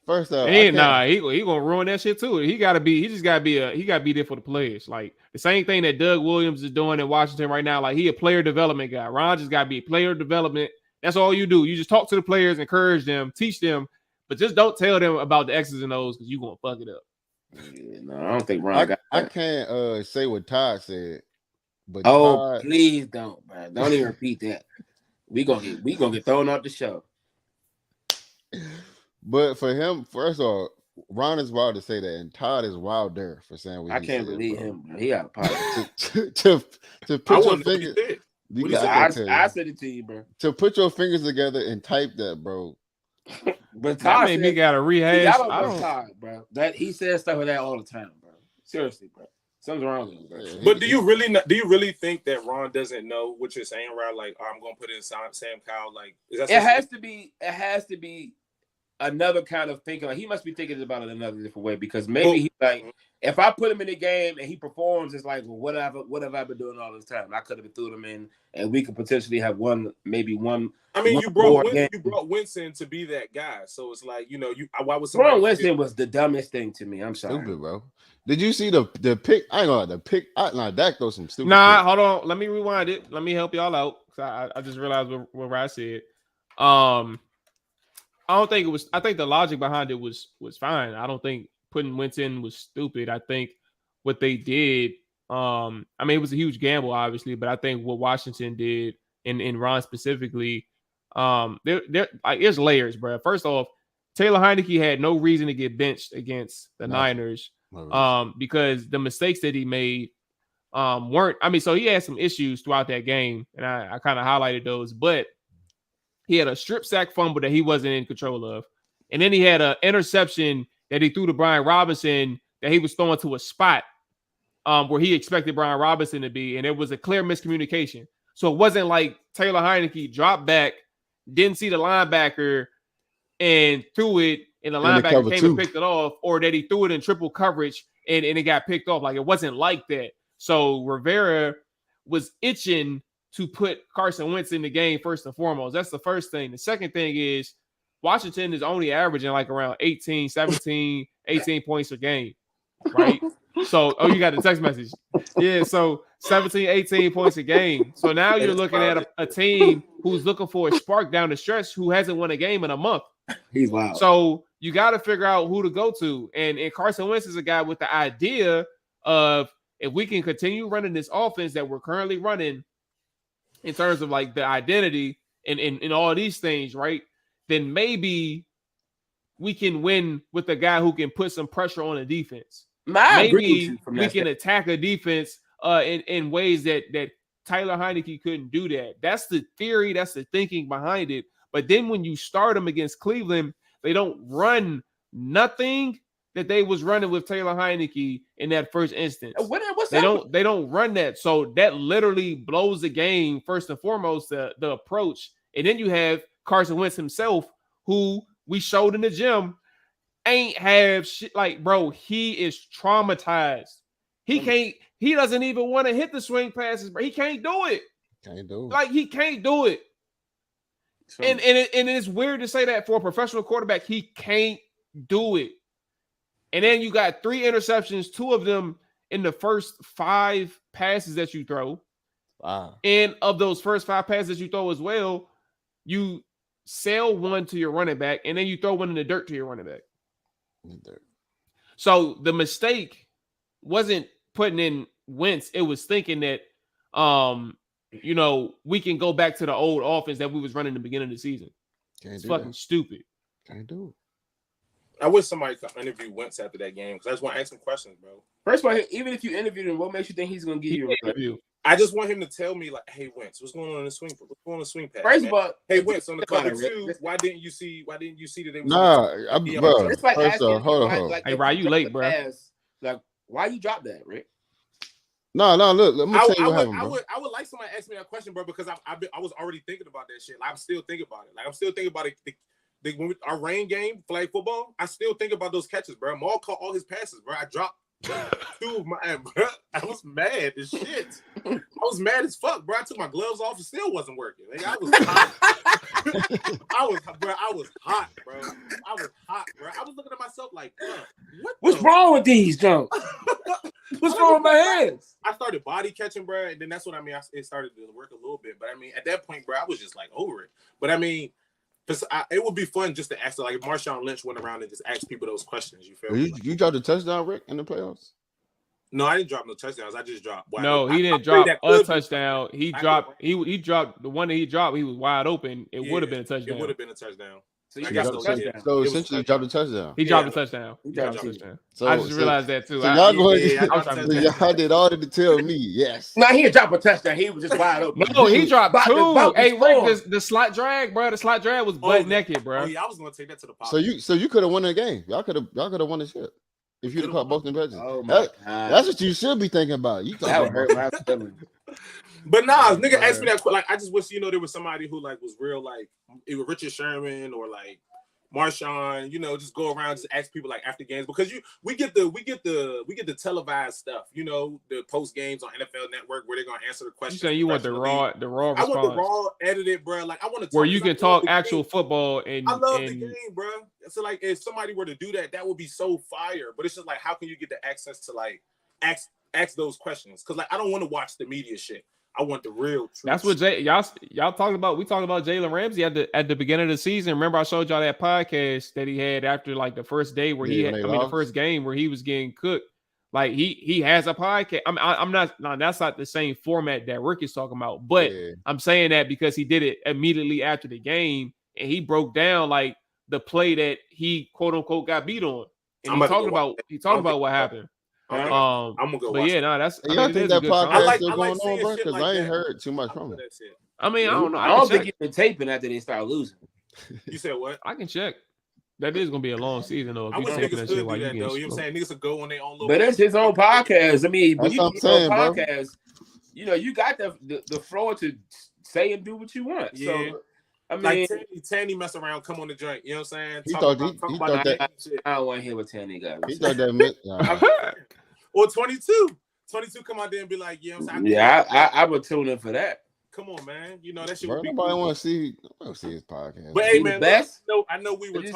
First off, he gonna ruin that shit too. He just gotta be there for the players. Like the same thing that Doug Williams is doing in Washington right now. Like he a player development guy. Ron just gotta be player development. That's all you do. You just talk to the players, encourage them, teach them, but just don't tell them about the X's and O's because you gonna fuck it up. Yeah, no, I don't think Ron got that. I can't say what Todd said, but Todd, please don't, man. Don't even repeat that. We gonna get thrown off the show. But for him, first of all, Ron is wild to say that, and Todd is wild there for saying what he said. I can't believe him, bro. He out of pocket. to put your fingers. I said it to you, bro. To put your fingers together and type that, bro. But Todd made me got a rehash. I don't know Todd, bro. That he says stuff like that all the time, bro. Seriously, bro. Something's wrong with him, bro. But do you really think that Ron doesn't know what you're saying, Ron? Like, I'm gonna put in Sam Cowell. Like, is that it has to be another kind of thinking. Like he must be thinking about it another different way because maybe he's like, if I put him in the game and he performs, it's like, well, what have I been doing all this time? I could have threw him in, and we could potentially have one. I mean, you brought Winston to be that guy, so it's like why was Winston was the dumbest thing to me. I'm sorry, stupid, bro. Did you see the pick? I ain't gonna lie, the pick. Dak throw some stupid. Hold on. Let me rewind it. Let me help y'all out. I just realized what I said. I don't think it was. I think the logic behind it was fine. I don't think putting Wentz in was stupid. I think what they did. I mean, it was a huge gamble, obviously, but I think what Washington did, and Ron specifically, there's layers, bro. First off, Taylor Heineke had no reason to get benched against the Niners because the mistakes that he made weren't. I mean, so he had some issues throughout that game, and I kind of highlighted those. But he had a strip sack fumble that he wasn't in control of, and then he had an interception that he threw to Brian Robinson that he was throwing to a spot where he expected Brian Robinson to be, and it was a clear miscommunication. So it wasn't like Taylor Heineke dropped back, didn't see the linebacker, and threw it, and the linebacker came and picked it off, or that he threw it in triple coverage and it got picked off. Like, it wasn't like that. So Rivera was itching to put Carson Wentz in the game first and foremost. That's the first thing. The second thing is Washington is only averaging like around 18, 17, 18 points a game, right? So, you got the text message. Yeah, so 17, 18 points a game. So now you're looking at a team who's looking for a spark down the stretch who hasn't won a game in a month. He's wild. So you got to figure out who to go to. And Carson Wentz is a guy with the idea of, if we can continue running this offense that we're currently running in terms of like the identity and all these things, right? Then maybe we can win with a guy who can put some pressure on the defense. Maybe we can attack a defense in ways that Taylor Heineke couldn't do that. That's the theory. That's the thinking behind it. But then when you start them against Cleveland, they don't run nothing that they was running with Taylor Heineke in that first instance. They don't run that. So that literally blows the game, first and foremost, the approach. And then you have Carson Wentz himself, who we showed in the gym, ain't have shit. Like, bro, he is traumatized. He doesn't even want to hit the swing passes, bro. He can't do it. Like, he can't do it. And it's weird to say that for a professional quarterback. He can't do it. And then you got 3 interceptions, 2 of them in the first 5 passes that you throw. Wow. And of those first 5 passes you throw as well, you sail one to your running back, and then you throw one in the dirt to your running back. So the mistake wasn't putting in Wentz. It was thinking that, we can go back to the old offense that we was running in the beginning of the season. It's fucking stupid. Can't do it. I wish somebody could interview Wentz after that game because I just want to ask him questions, bro. First of all, even if you interviewed him, what makes you think he's going to give you an interview? I just want him to tell me, like, hey, Wentz, what's going on in the swing? What's going on in the swing pass? First of all, hey, Wentz, on the cover 2, why didn't you see that they was bro. It's like asking, hold on. Like, hey, Ryan, you late, bro. Like, why you drop that, Rick? No, look, let me tell you what happened, bro. I would like somebody to ask me that question, bro, because I was already thinking about that shit. Like, I'm still thinking about it. Like, I'm still thinking about it. When our rain game, flag football, I still think about those catches, bro. Mual caught all his passes, bro. I dropped 2 of mine, bro. I was mad as shit. I was mad as fuck, bro. I took my gloves off and still wasn't working. Like, I was hot. I was hot, bro. I was hot, bro. I was looking at myself like, what's wrong with these jumps? What's wrong with my hands? I started body catching, bro, and then that's what I mean. It started to work a little bit, but I mean, at that point, bro, I was just like over it. But I mean, it would be fun just to ask, like, if Marshawn Lynch went around and just asked people those questions. You feel me? You dropped a touchdown, Rick, in the playoffs? No, I didn't drop no touchdowns. I just dropped. No, he didn't drop a touchdown. He dropped the one that he dropped. He was wide open. It would have been a touchdown. It would have been a touchdown. So essentially, he dropped a touchdown. He dropped a touchdown. So I just realized that too. So y'all did all to tell me, yes. No, he didn't drop a touchdown. He was just wide open. No, he dropped 2. Hey, Rick, the slot drag, bro. The slot drag was butt naked, bro. Oh yeah, I was gonna take that to the pop. So you could have won the game. Y'all could have won the shit if you'd have caught both them pitches. Oh my God. That's what you should be thinking about. That would hurt my feelings. But nah, nigga asked me that. Like, I just wish there was somebody who like was real, like it was Richard Sherman or like Marshawn, just go around, just ask people like after games, because we get the televised stuff, the post games on NFL Network where they're gonna answer the questions. You saying you want the raw response? I want the raw edited, bro. Like, I want to where you can talk actual football, and I love the game, bro. So like, if somebody were to do that, that would be so fire. But it's just like, how can you get the access to like ask those questions? Because like, I don't want to watch the media shit. I want the real truth. That's what y'all talked about. We talked about Jalen Ramsey at the beginning of the season. Remember, I showed y'all that podcast that he had after like the first day where the first game where he was getting cooked. Like he has a podcast. I'm not. No, that's not the same format that Rick is talking about. But I'm saying that because he did it immediately after the game, and he broke down like the play that he quote unquote got beat on, and I'm he about to talked about what happened. I'm gonna go but watch yeah, it. no, that's. Hey, I y'all mean, think it is a that good podcast concept. still going on, seeing bro? shit Because like I ain't that. heard too much I from love him. that shit. I mean, I don't know. I don't think check. you've been taping after they start losing. You said what? I can check. That is gonna be a long season though. If I you wish taping niggas that could shit while do you that getting though. You know what I'm smoked. saying? Niggas could go on their own little. But that's his own podcast. I mean, when That's you what I'm do saying, your bro. podcast, you know, you got the floor to say and do what you want. Yeah. So, I mean, Like Tanny mess around, come on the joint. You know what I'm saying? He Talk thought about he the thought that game and shit. I don't want to hear what Tanny got to he say. thought that Or 22. 22 come out there and be like, you know what I'm saying? Yeah, I would tune in for that. Come on, man. You know that shit bro, would be nobody cool. want to see his podcast. But He hey, the man, best? look, I know we were What'd you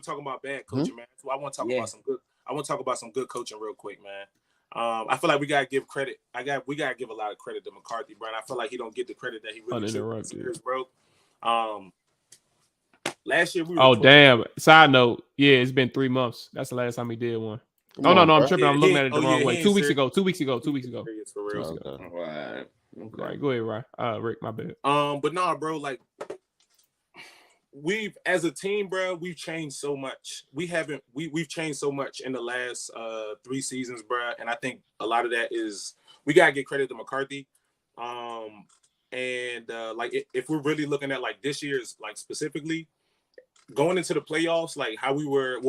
talking about, bad coaching, man. So I want to talk about some good. I want to talk about some good coaching real quick, man. I feel like we gotta give credit. We gotta give a lot of credit to McCarthy, bro. And I feel like he don't get the credit that he really deserves, bro. Last year we were damn. Side note, yeah, it's been 3 months. That's the last time he did one. Come No, on, I'm bro. tripping. I'm looking at it the wrong way. he 2 weeks ain't ago. 2 weeks ago. serious for real. Okay. Right. Right, go ahead, Ryan. Rick, my bad. But nah, bro, like we've as a team, bro, we've changed so much. We've changed so much in the last 3 seasons, bro. And I think a lot of that is we gotta get credit to McCarthy. If we're really looking at like this year's like specifically going into the playoffs, like how we were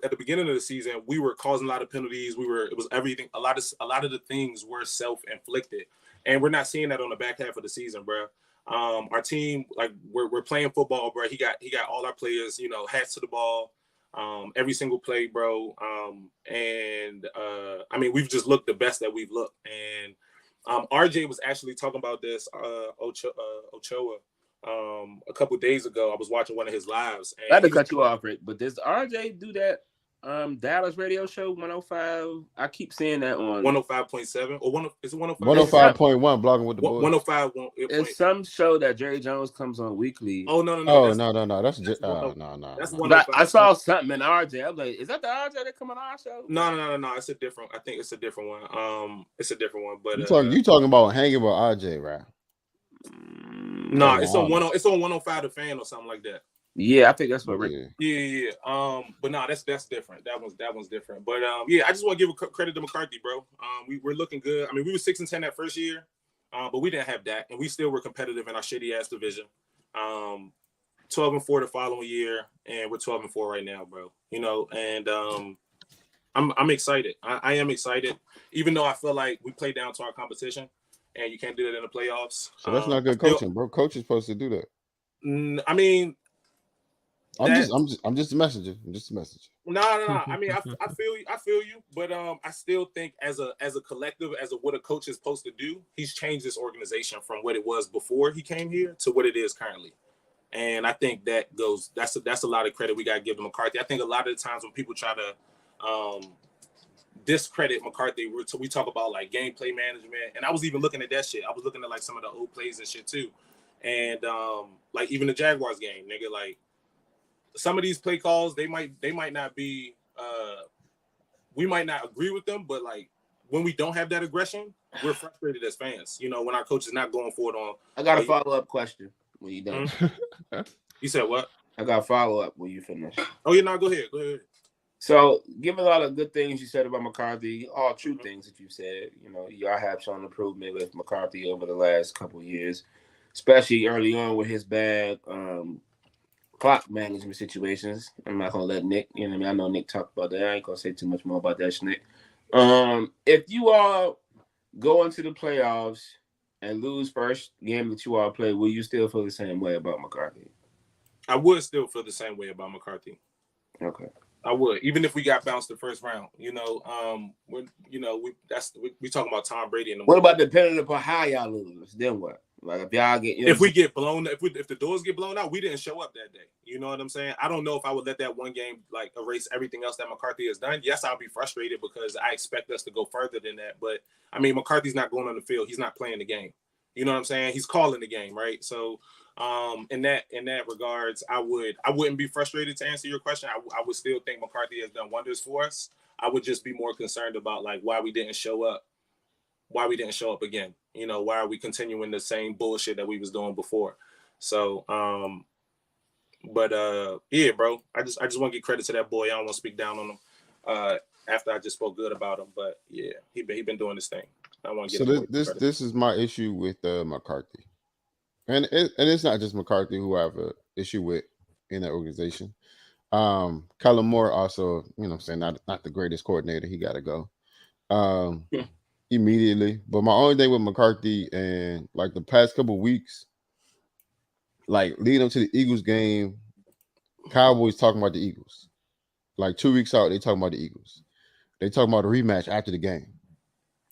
at the beginning of the season, we were causing a lot of penalties. It was everything. A lot of the things were self-inflicted. And we're not seeing that on the back half of the season, bro. Our team, like we're playing football, bro. He got all our players, you know, hats to the ball, every single play, bro. I mean, we've just looked the best that we've looked. And RJ was actually talking about this, Ochoa, a couple days ago. I was watching one of his lives. And I had to cut you off, Rick. But does RJ do that Dallas radio show 105? I keep seeing that on 105.7 or is it 105? 105.1 blogging with the boys. 105. It's some show that Jerry Jones comes on weekly. Oh no. No. That's just no. That's But 105. I saw something in RJ. I was like, is that the RJ that come on our show? No. It's a different. I think it's a different one. It's a different one. But you talking about hanging with RJ, right? No, it's on 105 The Fan or something like that. Yeah, I think that's what Rick. Yeah. But no, that's different. That one's different. But I just want to give credit to McCarthy, bro. We're looking good. I mean, we were 6-10 that first year, but we didn't have that, and we still were competitive in our shitty ass division. 12-4 the following year, and we're 12-4 right now, bro. You know, and I'm excited. I am excited, even though I feel like we play down to our competition, and you can't do that in the playoffs. So that's not good coaching, bro. Coach is supposed to do that. I mean. I'm just a messenger. I'm just a messenger. No. I mean, I feel you. But I still think as a collective, what a coach is supposed to do, he's changed this organization from what it was before he came here to what it is currently. And I think that's a lot of credit we got to give to McCarthy. I think a lot of the times when people try to discredit McCarthy, we talk about like gameplay management, and I was even looking at that shit. I was looking at like some of the old plays and shit too, and like even the Jaguars game, nigga, like. Some of these play calls, they might not be. We might not agree with them, but like when we don't have that aggression, we're frustrated as fans. You know, when our coach is not going for it on. I got a follow-up question when you done. You said what? I got a follow-up when you finish. Oh, yeah, no, go ahead. So, given a lot of good things you said about McCarthy, all true things that you said, you know, y'all have shown improvement with McCarthy over the last couple of years, especially early on with his bad clock management situations. I'm not gonna let Nick, you know what I mean? I know Nick talked about that. I ain't gonna say too much more about that, Nick. If you all go into the playoffs and lose first game that you all play, will you still feel the same way about McCarthy? I would still feel the same way about McCarthy. Okay. I would, even if we got bounced the first round. You know, we talking about Tom Brady and what about depending upon how y'all lose? Then what? Like if y'all get, if we get blown, if the doors get blown out, we didn't show up that day. You know what I'm saying? I don't know if I would let that one game like erase everything else that McCarthy has done. Yes, I'll be frustrated because I expect us to go further than that. But I mean, McCarthy's not going on the field. He's not playing the game. You know what I'm saying? He's calling the game, right? So, in that regards, I wouldn't be frustrated to answer your question. I would still think McCarthy has done wonders for us. I would just be more concerned about like why we didn't show up again. You know, why are we continuing the same bullshit that we was doing before? So, But yeah, bro. I just want to give credit to that boy. I don't want to speak down on him. After I just spoke good about him, but yeah, he been doing this thing. I want to So get this is my issue with McCarthy, and it's not just McCarthy who I have an issue with in that organization. Kellen Moore also, you know, what I'm saying not the greatest coordinator. He got to go immediately. But my only thing with McCarthy and like the past couple of weeks, like leading up to the Eagles game, Cowboys talking about the Eagles. Like 2 weeks out, they talking about the Eagles. They talking about a rematch after the game.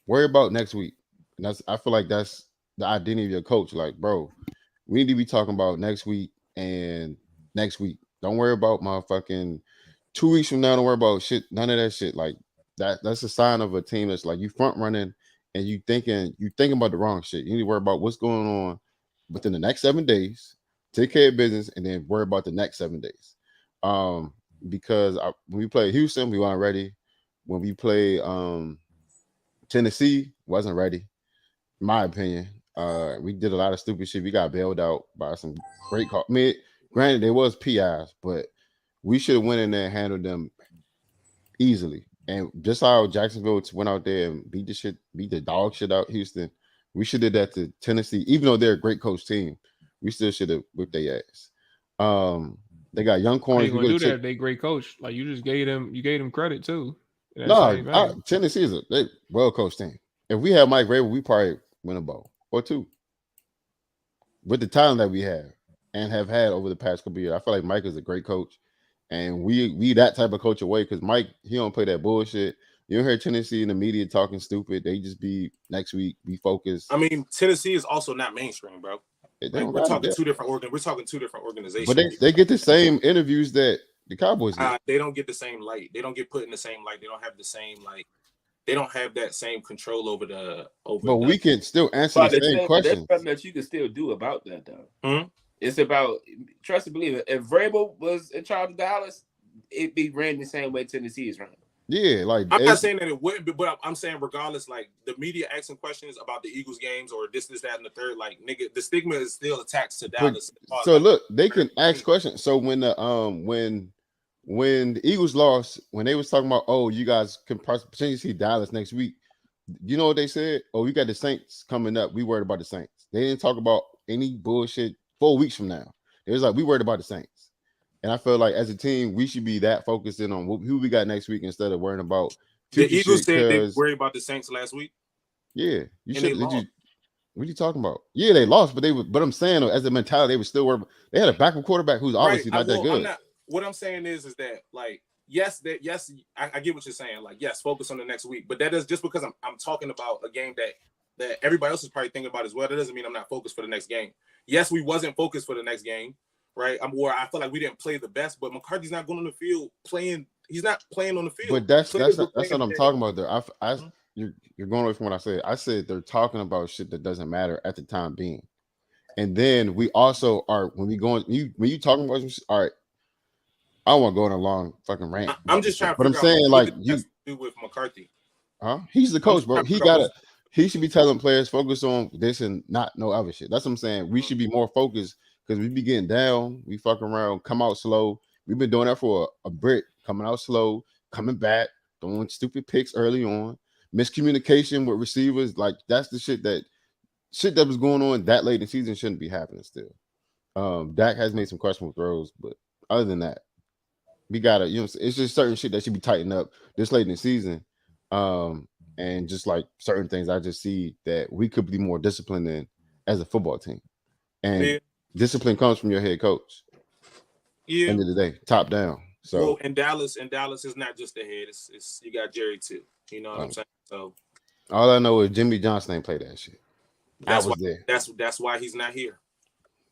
Worry about next week. And I feel like that's the identity of your coach. Like, bro, we need to be talking about next week and next week. Don't worry about motherfucking 2 weeks from now. Don't worry about shit. None of that shit. Like that's a sign of a team that's like you front running and you thinking about the wrong shit. You need to worry about what's going on within the next 7 days. Take care of business and then worry about the next 7 days. Because when we played Houston, we weren't ready. When we played Tennessee, wasn't ready. In my opinion, we did a lot of stupid shit. We got bailed out by some great call. I mean, granted, there was PIs, but we should have went in there and handled them easily. And just how Jacksonville went out there and beat the dog shit out Houston, we should have did that to Tennessee. Even though they're a great coach team, we still should have whipped their ass. They got young corners. How you gonna do that? They great coach. Like you just gave them credit too. No, Tennessee is a well coached team. If we had Mike Vrabel, we probably win a bowl or two. With the talent that we have and have had over the past couple of years, I feel like Mike is a great coach, and we that type of coach away because Mike he don't play that bullshit. You don't hear Tennessee in the media talking stupid. They just be next week be focused. I mean, Tennessee is also not mainstream, bro. Like, we're talking two different organizations. But they get the same interviews that the Cowboys get. They don't get the same light. They don't get put in the same light. They don't have the same like. They don't have that same control over the. But we can still answer the same questions. There's something that you can still do about that, though. It's about trust and believe. If Vrabel was in charge of Dallas, it'd be ran the same way Tennessee is running. Yeah, like I'm not saying that it wouldn't be, but I'm saying regardless, like the media asking questions about the Eagles games or this, that, and the third, like nigga, the stigma is still attached to Dallas. So look, they can ask questions. So when the when the Eagles lost, when they was talking about, oh, you guys can potentially see Dallas next week, you know what they said? Oh, we got the Saints coming up. We worried about the Saints. They didn't talk about any bullshit 4 weeks from now. It was like, we worried about the Saints. And I feel like as a team, we should be that focused in on who we got next week instead of worrying about. The Eagles said they worried about the Saints last week. Yeah, you should. What are you talking about? Yeah, they lost, but I'm saying as a mentality, they were still worried. They had a backup quarterback who's obviously not that good. What I'm saying is that like yes, I get what you're saying. Like yes, focus on the next week, but that is just because I'm talking about a game that everybody else is probably thinking about as well. That doesn't mean I'm not focused for the next game. Yes, we wasn't focused for the next game. Right, I feel like we didn't play the best, but McCarthy's not going on the field playing. He's not playing on the field. But that's what I'm talking about. There, you're going away from what I said. I said they're talking about shit that doesn't matter at the time being, and then we also are when you talking about all right. I don't want to go on a long fucking rant. I'm just trying. But I'm saying like you do with McCarthy. He's the coach, bro. He should be telling players focus on this and not no other shit. That's what I'm saying. We should be more focused. Because we be getting down, we fucking around, come out slow. We've been doing that for a Brit, coming out slow, coming back, throwing stupid picks early on, miscommunication with receivers. Like that's the shit that was going on that late in the season shouldn't be happening still. Dak has made some questionable throws, but other than that, we gotta, it's just certain shit that should be tightened up this late in the season. And just like certain things, I just see that we could be more disciplined in as a football team. And discipline comes from your head coach. Yeah. End of the day, top down. So well, in Dallas is not just the head. It's you got Jerry too. You know what I'm saying? So all I know is Jimmy Johnson ain't play that shit. That's why he's not here.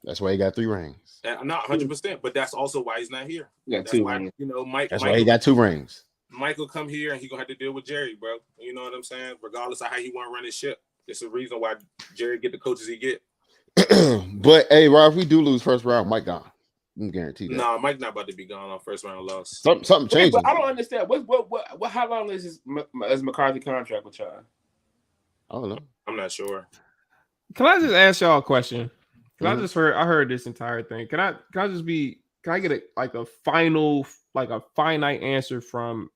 That's why he got 3 rings. Not 100%, but that's also why he's not here. That's why, Mike. That's why he got 2 rings. Mike will come here and he gonna have to deal with Jerry, bro. You know what I'm saying? Regardless of how he want to run his ship, it's a reason why Jerry get the coaches he get. But hey, Rob, if we do lose first round, Mike gone. I'm guaranteed that. Nah, Mike not about to be gone on first round loss. Something changes. But I don't understand. What? How long is McCarthy contract with y'all? I don't know. I'm not sure. Can I just ask y'all a question? I heard this entire thing. Can I just be can I get a final, like a finite answer from?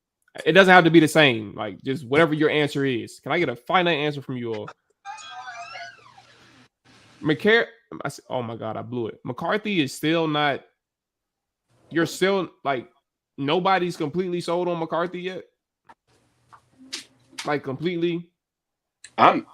It doesn't have to be the same. Like just whatever your answer is. Can I get a finite answer from you all? Oh my God, I blew it. McCarthy is still not. You're still like nobody's completely sold on McCarthy yet. Like completely. I'm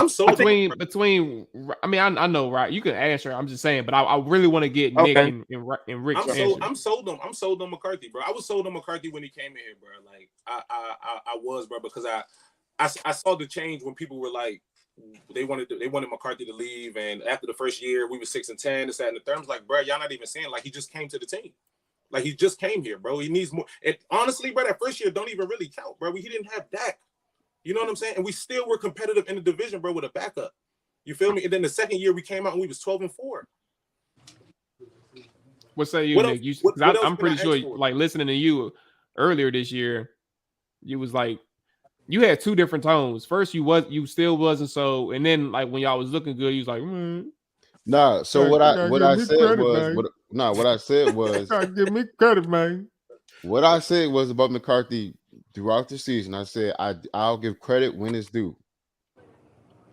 sold between. I mean, I know, right? You can answer. I'm just saying, but I really want to get Nick and Rick. I'm sold on McCarthy, bro. I was sold on McCarthy when he came in here, bro. Like I was, bro, because I saw the change when people were like they wanted McCarthy to leave, and after the first year we were 6-10, this, that, and the third. I was like, bro, y'all not even saying like he just came to the team. Like he just came here, bro. He needs more. And honestly, bro, that first year don't even really count, bro. He didn't have Dak. You know what I'm saying? And we still were competitive in the division, bro, with a backup. You feel me? And then the second year we came out and we was 12-4. What say you, Nick? I'm pretty sure, like listening to you earlier this year, you was like, you had two different tones. First, you still wasn't so, and then like when y'all was looking good, you was like, Nah. So what I said was, give me credit, man. What I said was about McCarthy throughout the season. I said I'll give credit when it's due.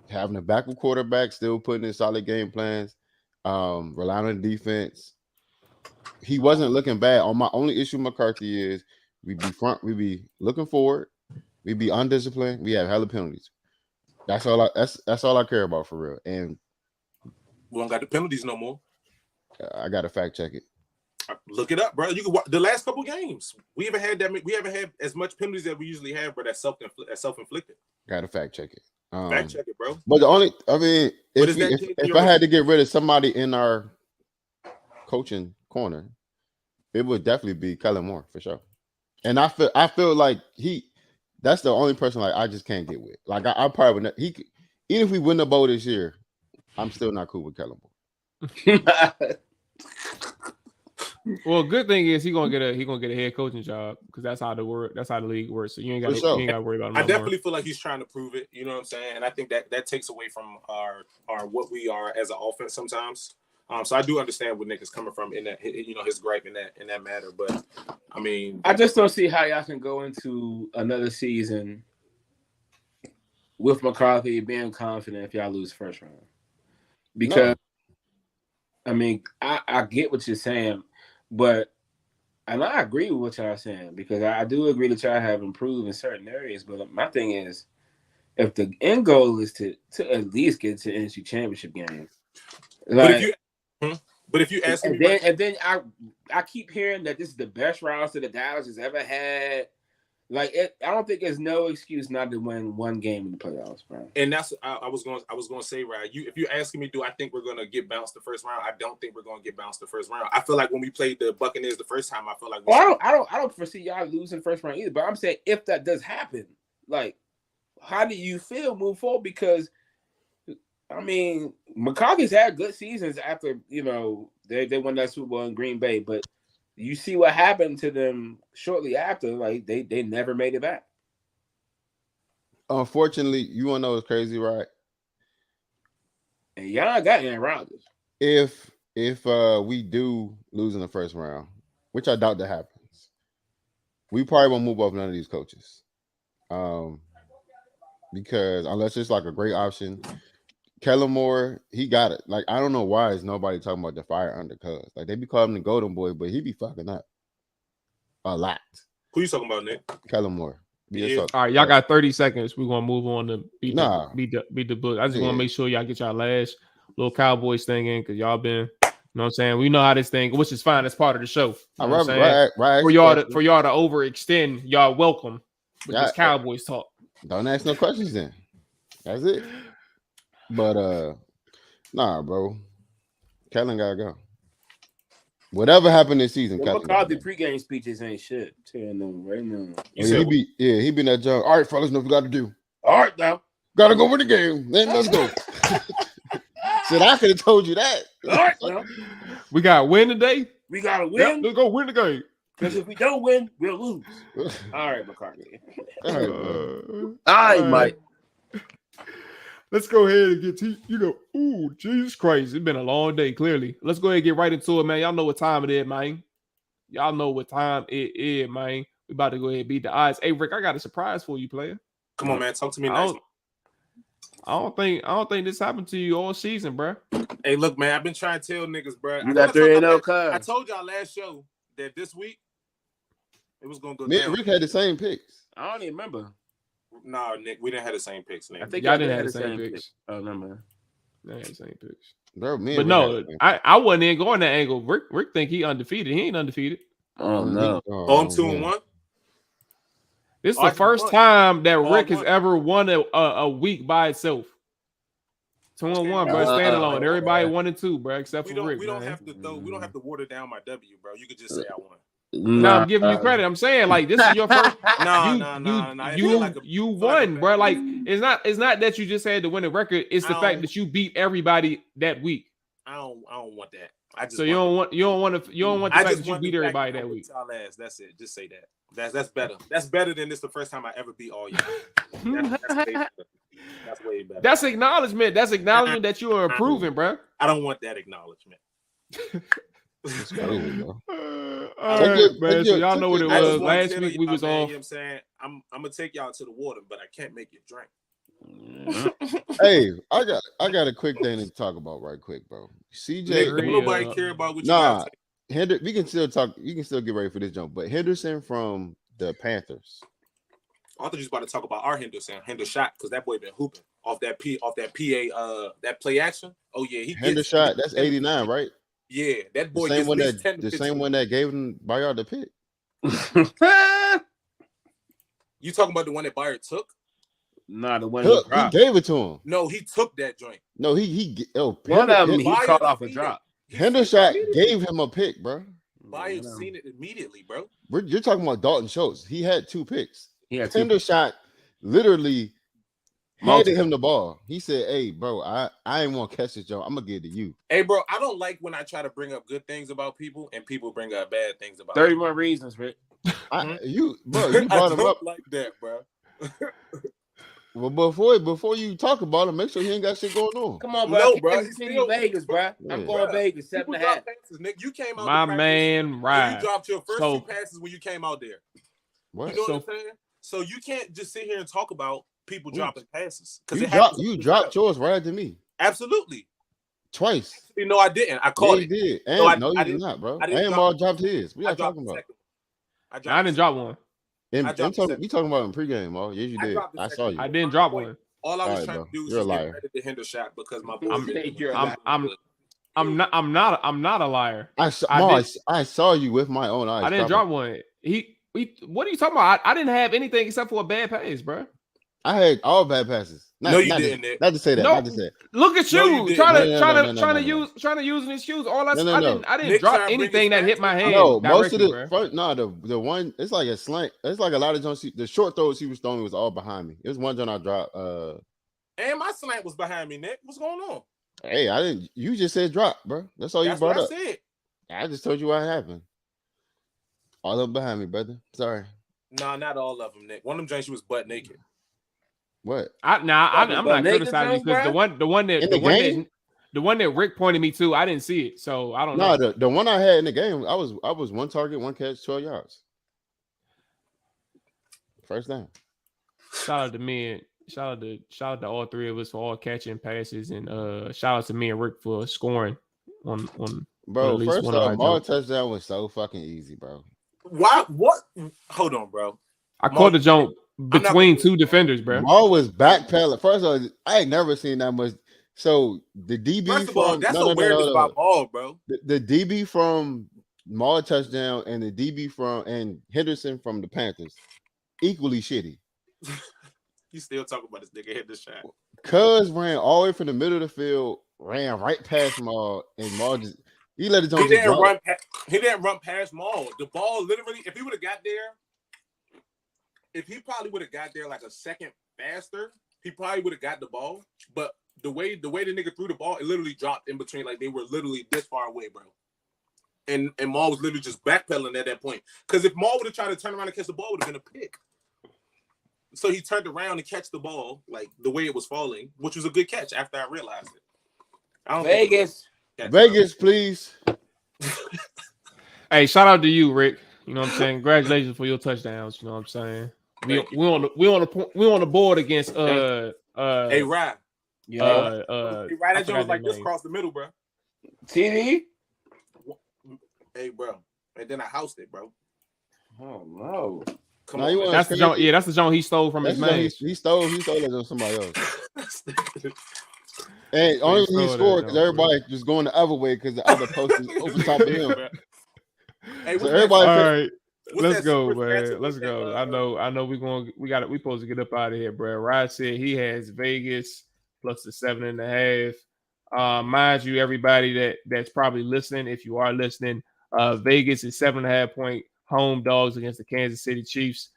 Having a backup quarterback, still putting in solid game plans, relying on the defense. He wasn't looking bad. On my only issue with McCarthy is we be looking forward, we be undisciplined, we have hella penalties. That's all I care about for real. And we don't got the penalties no more. I gotta fact check it. Look it up, bro. You can watch the last couple games. We haven't had as much penalties that we usually have, but that's self-inflicted. Gotta fact check it. Fact check it, bro. But if I had to get rid of somebody in our coaching corner, it would definitely be Kellen Moore for sure. And I feel like that's the only person like I just can't get with. Like I probably would not, even if we win the bowl this year, I'm still not cool with Kellen Moore. Well, good thing is he gonna get a head coaching job because that's how the league works. So you ain't got to worry about him. I definitely feel like he's trying to prove it. You know what I'm saying? And I think that takes away from our what we are as an offense sometimes. So I do understand where Nick is coming from in that, you know, his gripe in that matter. But I mean, I just don't see how y'all can go into another season with McCarthy being confident if y'all lose first round. Because I mean, I get what you're saying. But, and I agree with what y'all are saying because I do agree that y'all have improved in certain areas. But my thing is, if the end goal is to at least get to the NFC Championship game, like, but if you ask me, and then I keep hearing that this is the best roster that Dallas has ever had. Like, I don't think there's no excuse not to win one game in the playoffs, bro. And that's I was going to say, right? If you're asking me, do I think we're going to get bounced the first round? I don't think we're going to get bounced the first round. I feel like when we played the Buccaneers the first time, I feel like I don't foresee y'all losing first round either. But I'm saying if that does happen, like, how do you feel move forward? Because I mean, McCarthy's had good seasons after they won that Super Bowl in Green Bay, but you see what happened to them shortly after. Like, they never made it back. Unfortunately, you want to know what's crazy, right? And y'all got Aaron Rodgers. If we do lose in the first round, which I doubt that happens, we probably won't move off none of these coaches. Because unless it's like a great option, Kellen Moore, he got it. Like, I don't know why is nobody talking about the fire undercuts. Like, they be calling him the golden boy, but he be fucking up a lot. Who you talking about, Nick? Kellen Moore. Yeah. All right, y'all got 30 seconds. We're gonna move on to beat the book. I just want to make sure y'all get y'all last little Cowboys thing in because y'all been, you know what I'm saying? We know how this thing, which is fine. It's part of the show. You know right. For y'all to overextend, y'all welcome with this Cowboys talk. Don't ask no questions then. That's it. But nah, bro. Kellen gotta go. Whatever happened this season, Kellen. The pregame speeches ain't shit. Telling them right now. He be in that junk. All right, fellas, know what we got to do. All right, now. Gotta go win the game. Then let's go. Shit, I could have told you that. All right, now. We got to win today. We got to win. Yep, let's go win the game. Because if we don't win, we'll lose. All right, McCarthy. All right, Mike. Let's go ahead and get to, ooh, Jesus Christ. It's been a long day, clearly. Let's go ahead and get right into it, man. Y'all know what time it is, man. Y'all know what time it is, man. We about to go ahead and beat the odds. Hey, Rick, I got a surprise for you, player. Come on, man. Talk to me nice. I don't think this happened to you all season, bro. Hey, look, man. I've been trying to tell niggas, bro. You got 3-0, cuz. I told y'all last show that this week it was gonna go Me down. and Rick had the same picks. I don't even remember. No, Nick, we didn't have the same picks, Nick. I think y'all didn't have the same picks. Oh, no, man. They had the same picks. Bro, But no, I wasn't even going that angle. Rick think he undefeated. He ain't undefeated. Oh, no. Oh, I'm 2-1. This is the first time that Rick has ever won a week by itself. 2-1, bro. Standalone. Everybody 1-2, bro, except for Rick. We don't have to water down my W, bro. You could just say I won. No, I'm giving you credit. I'm saying, like, this is your first. You won, bro. Like, it's not that you just had to win a record. It's the fact that you beat everybody that week. I don't want that. You don't want the fact that you beat everybody that week. That's it. Just say that. That's better. That's better than this the first time I ever beat all y'all. That's way better. That's acknowledgement. That's acknowledgement that you are improving, bro. I don't want that acknowledgement. It's crazy, bro. All right, man. So y'all know what it was. Last week we was on. You know off. what I'm saying? I'm gonna take y'all to the water, but I can't make you drink. Hey, I got a quick thing to talk about right quick, bro. CJ, nobody care about what you got. We can still talk. You can still get ready for this jump. But Henderson from the Panthers. I thought you was about to talk about our Henderson shot, because that boy been hooping off that PA that play action. Oh yeah, he shot. That's 89, right? Yeah, that boy. The same one that gave him Bayard the pick. You talking about the one that Bayard took? Nah, the one he gave it to him. No, he took that joint. No, one of them he caught off a drop. Henderson gave him a pick, bro. Bayard seen it immediately, bro. You're talking about Dalton Schultz. He had 2 picks. Henderson literally handed him the ball. He said, "Hey, bro, I ain't want to catch this joint. I'm gonna give it to you." Hey, bro, I don't like when I try to bring up good things about people and people bring up bad things about 31 reasons, Rick. You brought him up like that, bro. Well, before you talk about him, make sure he ain't got shit going on. Come on, bro. No, bro. He's still Vegas, bro. Yeah. I'm going Vegas 7.5. Nick, you came out. My man, right? You dropped your first 2 passes when you came out there. What? You know what I'm saying? So you can't just sit here and talk about people dropping passes, because you dropped yours right after me. Absolutely. Twice. Actually, no, I didn't. I called it. You did. And I did not, bro. And Mual dropped his. What y'all talking about? I didn't drop one. You talking about in pregame, Mual? Yes, you did. I saw you. I didn't drop one. All I was trying to do was just get ready to hinder shot, because my boy. I'm not a liar. I saw you with my own eyes. I didn't drop one. What are you talking about? I didn't have anything except for a bad pass, bro. I had all bad passes. No, you didn't. Not to say that. No, not to say. Look at you trying to use an excuse. I didn't drop anything that hit my hand. No, most of the one. It's like a slant. It's like a lot of Jones. The short throws he was throwing was all behind me. It was one John I dropped. And my slant was behind me, Nick. What's going on? Hey, I didn't. You just said drop, bro. That's all you brought up. That's what I said. I just told you what happened. All of them behind me, brother. Sorry. Nah, not all of them, Nick. One of them James, she was butt naked. What? I'm not criticizing, because the one that Rick pointed me to, I didn't see it, so I don't know. No, the one I had in the game, I was 1 target, 1 catch, 12 yards. First down. Shout out to me and shout out to all 3 of us for all catching passes, and shout out to me and Rick for scoring on bro. First off, all touchdown was so fucking easy, bro. Why? What? Hold on, bro. I caught the jump between 2 defenders, bro. Maul was backpedaling. First of all, I ain't never seen that much. So the DB First of all, that's awareness by Maul, bro. The DB from Maul touchdown and the DB and Henderson from the Panthers equally shitty. You still talking about this nigga hit the shot? Cuz ran all the way from the middle of the field, ran right past Maul, and Maul just he let it He didn't run past Maul. The ball literally, if he would have got there. If he probably would have got there like a second faster, he probably would have got the ball. But the way the nigga threw the ball, it literally dropped in between. Like, they were literally this far away, bro. And Maul was literally just backpedaling at that point. Because if Maul would have tried to turn around and catch the ball, it would have been a pick. So he turned around and catch the ball like the way it was falling, which was a good catch after I realized it. I don't Vegas, please. Hey, shout out to you, Rick. You know what I'm saying? Congratulations for your touchdowns. You know what I'm saying? We on the board against Hey, Ryan. Right, that joint was like this across the middle, bro. TV. Hey, bro. And then I housed it, bro. Oh no! Come on, that's the joint. Yeah, that's the joint he stole from his man. He stole it on somebody else. And only when he scored because everybody just going the other way because the other post is over top of him. Hey, so everybody, all right, let's go, man. Let's go. I know. We supposed to get up out of here, bro. Rod said he has Vegas plus the 7.5. Mind you, everybody that's probably listening, if you are listening, Vegas is 7.5 point home dogs against the Kansas City Chiefs.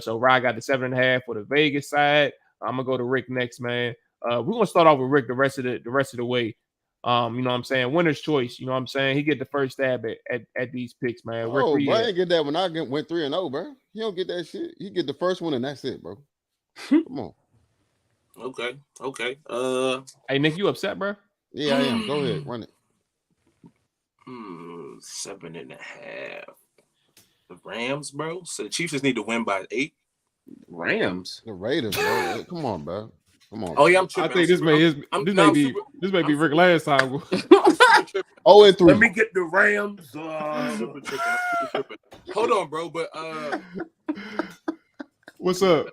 So Rod got the 7.5 for the Vegas side. I'm gonna go to Rick next, man. We're gonna start off with Rick the rest of the way. You know what I'm saying? Winner's choice. You know what I'm saying? He get the first stab at these picks, man. Rick, bro, I ain't get that when I went 3-0, bro. He don't get that shit. He get the first one and that's it, bro. Come on. Okay. Hey, Nick, you upset, bro? Yeah, I am. Go ahead, run it. 7.5. The Rams, bro. So the Chiefs just need to win by 8. Rams. The Raiders, bro. Come on, bro. Come on. Oh yeah, I'm tripping. I think this may be Rick last time. 0-3. Let me get the Rams. I'm tripping. Hold on, bro. But what's up?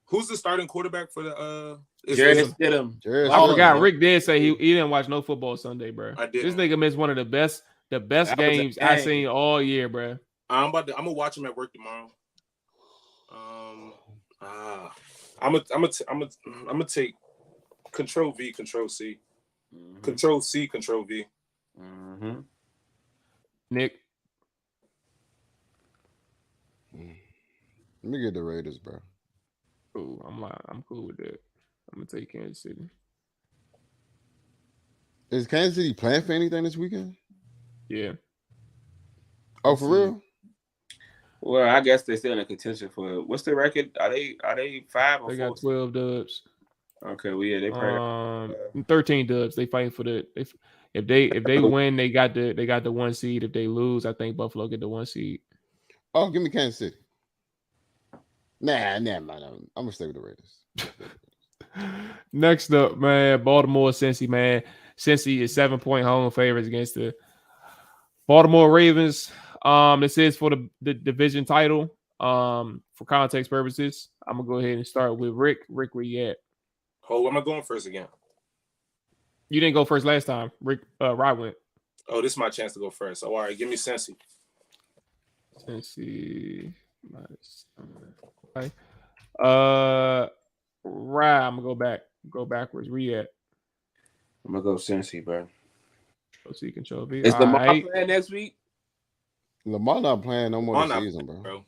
Who's the starting quarterback for the Jared Stidham. I forgot. Rick did say he didn't watch no football Sunday, bro. I did. This nigga missed one of the best games I seen all year, bro. I'm gonna watch him at work tomorrow. I'm gonna take Control V, Control C, Control C, Control V. Nick, let me get the Raiders, bro. Cool. I'm cool with that. I'm gonna take Kansas City. Is Kansas City playing for anything this weekend? Yeah. Oh, for real? Well, I guess they're still in a contention for what's the record? Are they 5 or 4? They got 12 dubs. Okay, well yeah, they probably 13 dubs. They fighting for the if they win, they got the 1 seed. If they lose, I think Buffalo get the 1 seed. Oh, give me Kansas City. Nah, man. I'm gonna stay with the Raiders. Next up, man, Baltimore, Cincy, man. Cincy is 7-point home favorites against the Baltimore Ravens. This is for the division title. For context purposes, I'm gonna go ahead and start with Rick. Rick, where you at? Oh, am I going first again? You didn't go first last time. Rick, Rod went. Oh, this is my chance to go first. So, all right, give me Cincy. Cincy. Okay. Rod, I'm gonna go backwards. Where you at? I'm gonna go Cincy, bro. Go see Control V. Is Lamar playing next week? Lamar not playing no more this season, bro.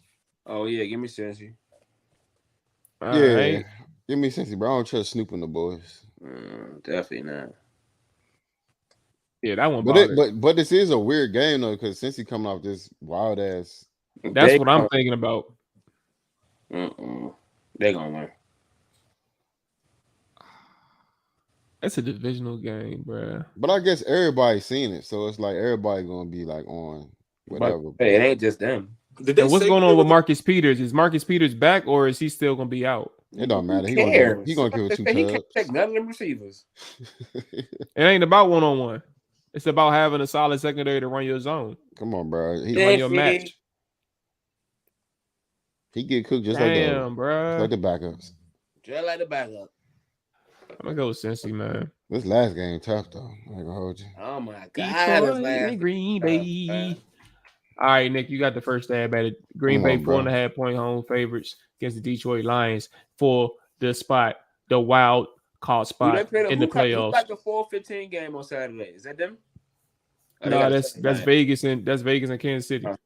Oh yeah, give me Cincy. Right. Give me Cincy, bro. I don't trust Snoop and the boys. Definitely not. Yeah, that one. But this is a weird game though, because Cincy coming off this wild ass. That's what I'm thinking about. They're gonna win. It's a divisional game, bro. But I guess everybody's seen it, so it's like everybody gonna be like on whatever. But hey, it ain't just them. And what's going on with Marcus Peters? Is Marcus Peters back or is he still gonna be out? It don't matter. He gonna give it 2 He can't take none of them receivers. It ain't about 1-on-1. It's about having a solid secondary to run your zone. Come on, bro. He run your match. He get cooked just like the backups. Just like the backup. I'm gonna go with Cincy, man. This last game tough though. I ain't gonna hold you. Oh my god, Detroit, Green Bay. All right, Nick, you got the first stab at it. Green Bay 4.5 point home favorites against the Detroit Lions for the spot, the wild card spot in the playoffs. Who got the 4-15 game on Saturday? Is that them? No, that's Vegas and Kansas City. Okay.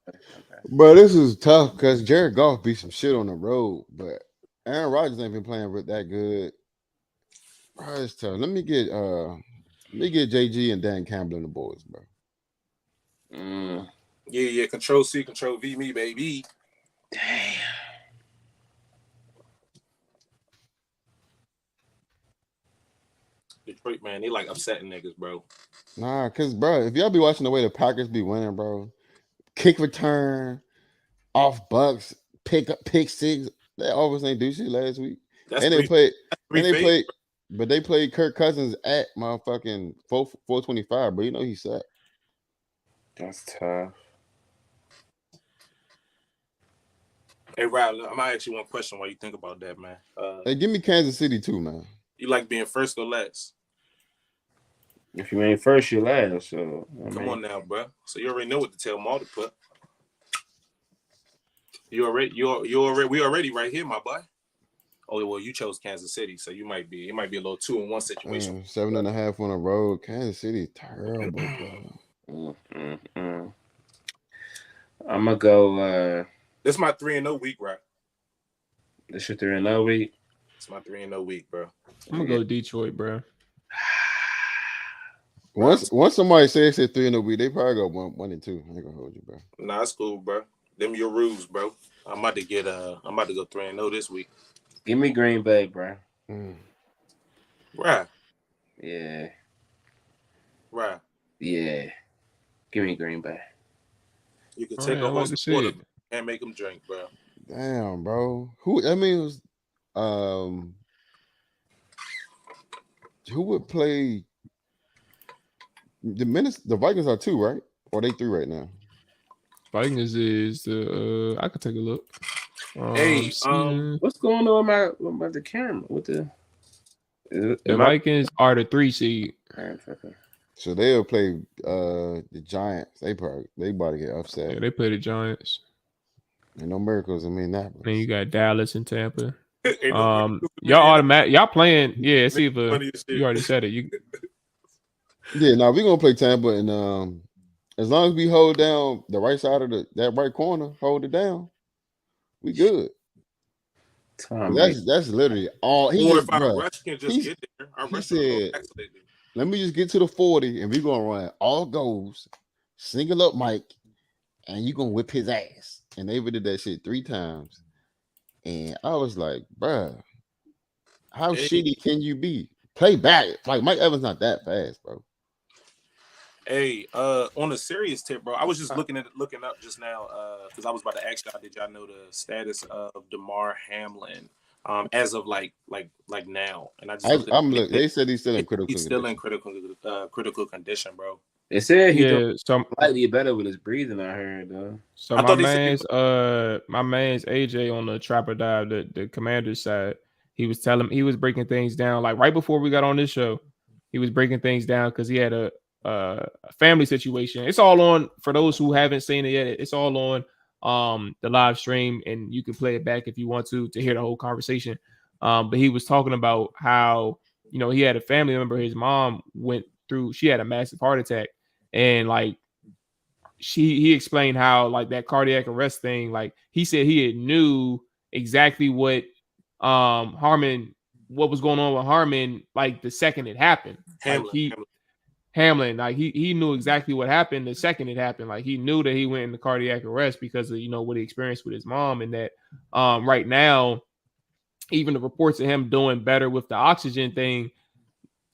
Bro, this is tough because Jared Goff beat some shit on the road, but Aaron Rodgers ain't been playing that good. Bro, it's tough. Let me get JG and Dan Campbell and the boys, bro. Yeah. Control C, Control V, me, baby. Damn. Detroit, man, they like upsetting niggas, bro. Nah, cause bro, if y'all be watching the way the Packers be winning, bro, kick return, off bucks, pick six, they always ain't do shit last week. That's And three they phase. played, but they played Kirk Cousins at motherfucking 425, but you know he sucked. That's tough. Hey, Riley, I'm gonna ask you one question while you think about that, man. Hey, give me Kansas City too, man. You like being first or last? If you ain't first, you last. So Come on now, bro. So you already know what to tell Maul to put. We already right here, my boy. Oh well, you chose Kansas City, so it might be a little 2-1 situation. 7.5 on the road. Kansas City, terrible, bro. I'm gonna go. This is my 3-0 week, right? This your 3-0 week. It's my 3-0 week, bro. I'm gonna go Detroit, bro. Once somebody says it's 3-0 week, they probably go 1-2. I ain't gonna hold you, bro. Nah, it's cool, bro. Them your rules, bro. I'm about to go 3-0 this week. Give me Green Bay, bro. Right. Yeah. Right. Yeah. Give me Green Bay. You can take a horse and water and make them drink, bro. Damn, bro. Who would play the Vikings are 2, right? Or are they 3 right now? Vikings is I could take a look. Hey, what's going on about the camera? The Vikings are the 3 seed. So they'll play the Giants. They about to get upset. Yeah, they play the Giants. And no miracles in Minneapolis. Then you got Dallas and Tampa. Y'all playing. Yeah, it's either you already said it. Yeah, now we're gonna play Tampa, and as long as we hold down the right side of that right corner, hold it down, we good. That's literally all he or just, if our bruh, rush can just get there. Our rush said, let me just get to the 40 and we're gonna run all goals, single up Mike, and you're gonna whip his ass. And they did that shit 3 times. And I was like, bruh, how shitty can you be? Play back. Like Mike Evans not that fast, bro. Hey, on a serious tip, bro, I was just looking up just now because I was about to ask y'all, did y'all know the status of DeMar Hamlin as of like now? And I just they said he's still in critical condition. Still in critical condition, bro. They said he's slightly better with his breathing. I heard though. So my man's AJ on the Trapper Dive, the Commander's side, he was breaking things down like right before we got on this show. He was breaking things down because he had a family situation. It's all on for those who haven't seen it yet. It's all on the live stream, and you can play it back if you want to hear the whole conversation. But he was talking about how he had a family member. His mom she had a massive heart attack, and like he explained how like that cardiac arrest thing. Like he said he knew exactly what was going on with Harmon like the second it happened. Hamlin, like he knew exactly what happened the second it happened. Like he knew that he went into cardiac arrest because of what he experienced with his mom, and that right now, even the reports of him doing better with the oxygen thing,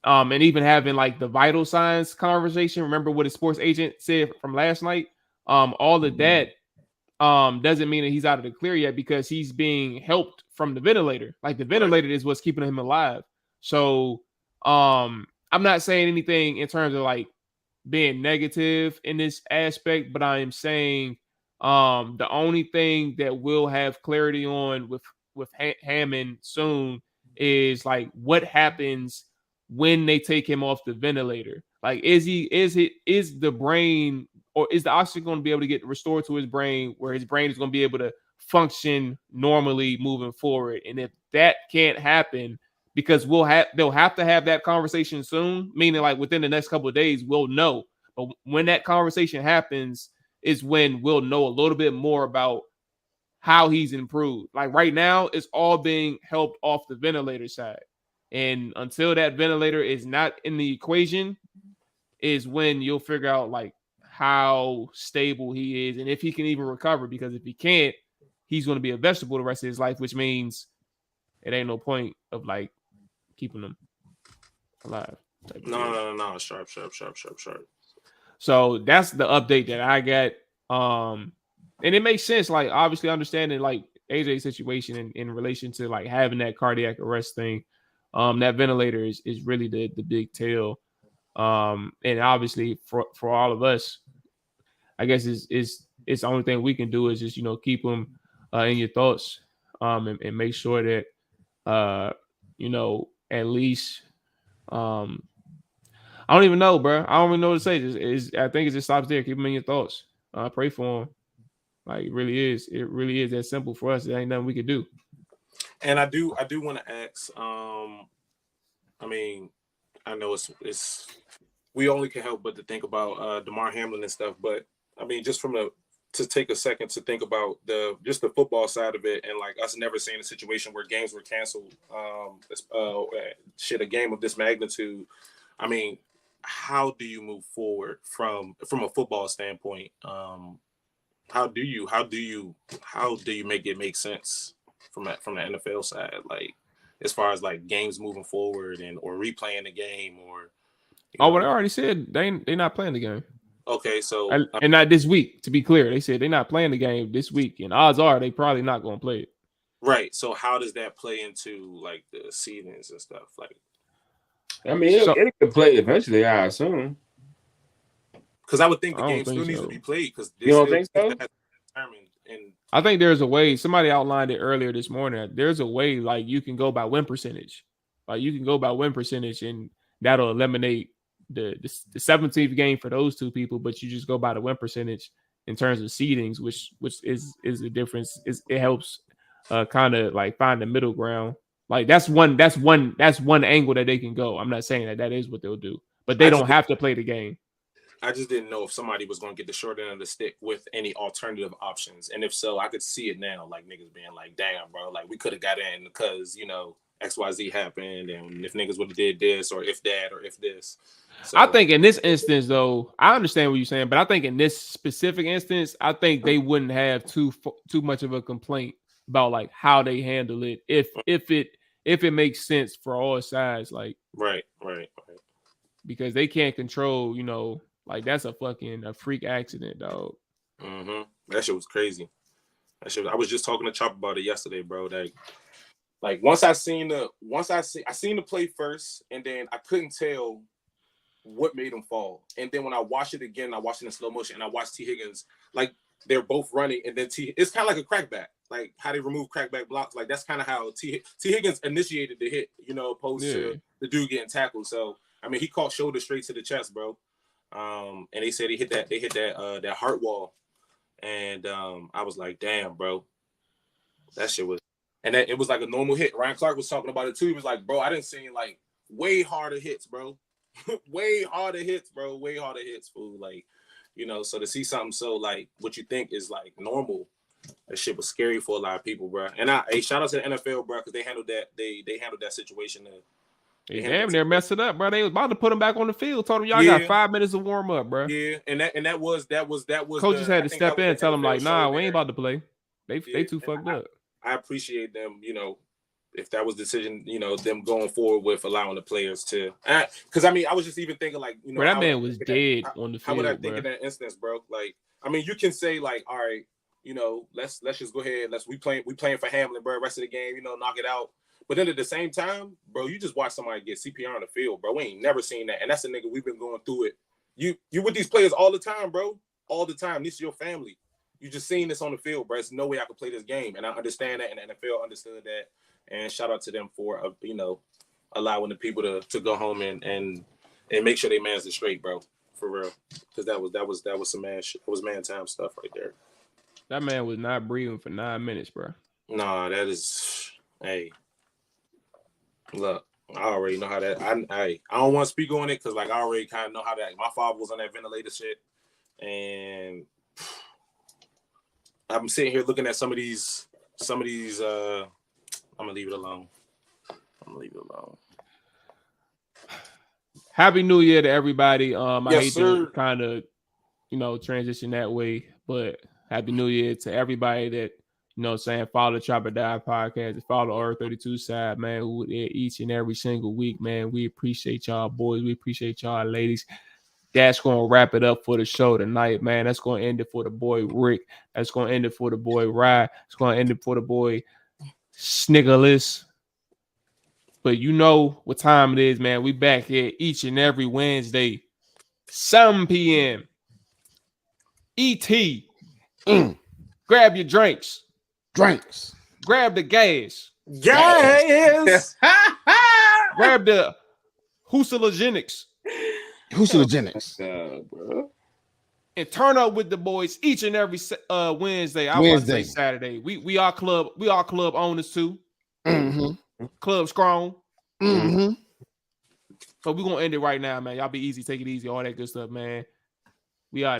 and even having like the vital signs conversation. Remember what his sports agent said from last night? All of that doesn't mean that he's out of the clear yet because he's being helped from the ventilator. Like the ventilator is what's keeping him alive. So I'm not saying anything in terms of like being negative in this aspect, but I am saying the only thing that we'll have clarity on with Hammond soon is like what happens when they take him off the ventilator. Like is the brain or is the oxygen going to be able to get restored to his brain where his brain is going to be able to function normally moving forward? And if that can't happen, because they'll have to have that conversation soon, meaning like within the next couple of days, we'll know. But when that conversation happens is when we'll know a little bit more about how he's improved. Like right now, it's all being helped off the ventilator side. And until that ventilator is not in the equation is when you'll figure out like how stable he is and if he can even recover. Because if he can't, he's going to be a vegetable the rest of his life, which means it ain't no point of like keeping him alive. No. Sharp. So that's the update that I got. And it makes sense, like obviously understanding like AJ's situation in relation to like having that cardiac arrest thing. That ventilator is really the big tell. And obviously for all of us, I guess it's the only thing we can do is just, keep them in your thoughts, and make sure that at least I don't even know, bro. I don't even know what to say. I think it just stops there. Keep them in your thoughts. Pray for them. Like it really is that simple for us. There ain't nothing we could do. And I do want to ask. I mean, I know it's we only can help but to think about DeMar Hamlin and stuff, but I mean, just to take a second to think about the football side of it, and like us never seeing a situation where games were canceled. A game of this magnitude. I mean, how do you move forward from a football standpoint? How do you make it make sense from the NFL side, like as far as like games moving forward or replaying the game or? Well, they already said they're not playing the game. Okay, so and not this week. To be clear, they said they're not playing the game this week, and odds are they probably not going to play it. Right. So how does that play into like the seedings and stuff? Like, I mean, it could play eventually, I assume. Because I would think the game still needs to be played. Because you don't think so? I think there's a way. Somebody outlined it earlier this morning. There's a way, like you can go by win percentage. Like you can go by win percentage, and that'll eliminate the 17th game for those two people. But you just go by the win percentage in terms of seedings, which is the difference. It helps kind of like find the middle ground. Like that's one angle that they can go. I'm not saying that is what they'll do, but they don't have to play the game. I just didn't know if somebody was going to get the short end of the stick with any alternative options. And if so, I could see it now, like niggas being like, damn, bro, like we could have got in because, XYZ happened. And if niggas would have did this or if that or if this. So, I think in this instance, though, I understand what you're saying, but I think in this specific instance, I think they wouldn't have too much of a complaint about like how they handle it if it makes sense for all sides. Like right. Because they can't control, like that's a freak accident, dog. Mm-hmm. That shit was crazy. I was just talking to Chop about it yesterday, bro. Like once I seen the play first, and then I couldn't tell what made him fall. And then when I watched it again, I watched it in slow motion, and I watched T. Higgins, like they're both running, and then it's kind of like a crackback, like how they remove crackback blocks. Like that's kind of how T. Higgins initiated the hit, opposed to the dude getting tackled. So I mean, he caught shoulder straight to the chest, bro. And they said they hit that heart wall, and I was like, damn, bro, that shit was, and it was like a normal hit. Ryan Clark was talking about it too. He was like, bro, I didn't see like way harder hits, bro. Way harder hits, fool. Like, so to see something so like what you think is like normal, that shit was scary for a lot of people, bro. And shout out to the NFL, bro, because they handled that. They handled that situation. They damn near messed it up, bro. They was about to put him back on the field. Told him y'all got 5 minutes of warm up, bro. Yeah, and that was coaches had to step in and tell them like, nah, we ain't about to play. They too fucked up. I appreciate them, if that was the decision, them going forward with allowing the players to, because I mean, I was just even thinking like, bro, that man was dead on the field. How would I think in that instance, bro? Like, I mean, you can say like, all right, let's just go ahead, we playing for Hamlin, bro. Rest of the game, knock it out. But then at the same time, bro, you just watch somebody get CPR on the field, bro. We ain't never seen that, and that's a nigga we've been going through it. You with these players all the time, bro. All the time. This is your family. You just seen this on the field, bro. There's no way I could play this game, and I understand that, and the NFL understood that. And shout out to them for allowing the people to go home and make sure they manage it straight, bro, for real. Because that was some man shit. That was man time stuff right there. That man was not breathing for 9 minutes, bro. Nah, that is look. I already know how that. I don't want to speak on it because like I already kind of know how that. My father was on that ventilator shit, and I'm sitting here looking at some of these. I'm gonna leave it alone. Happy New Year to everybody. I hate to kind of, transition that way. But Happy New Year to everybody that, follow the Chop Or Die podcast, and follow our 32 side, man, who there each and every single week, man. We appreciate y'all boys. We appreciate y'all ladies. That's going to wrap it up for the show tonight, man. That's going to end it for the boy Rick. That's going to end it for the boy Rye. It's going to end it for the boy Sniggerless. But you know what time it is, man. We back here each and every Wednesday, 7 p.m. ET. Grab your drinks. Grab the gas. Yes. Grab the hallucinogenics. Bro. And turn up with the boys each and every Wednesday. I was about to say Saturday. We are club owners too. Mm-hmm. Club strong. Mm-hmm. But we're gonna end it right now, man. Y'all be easy, take it easy, all that good stuff, man. We out.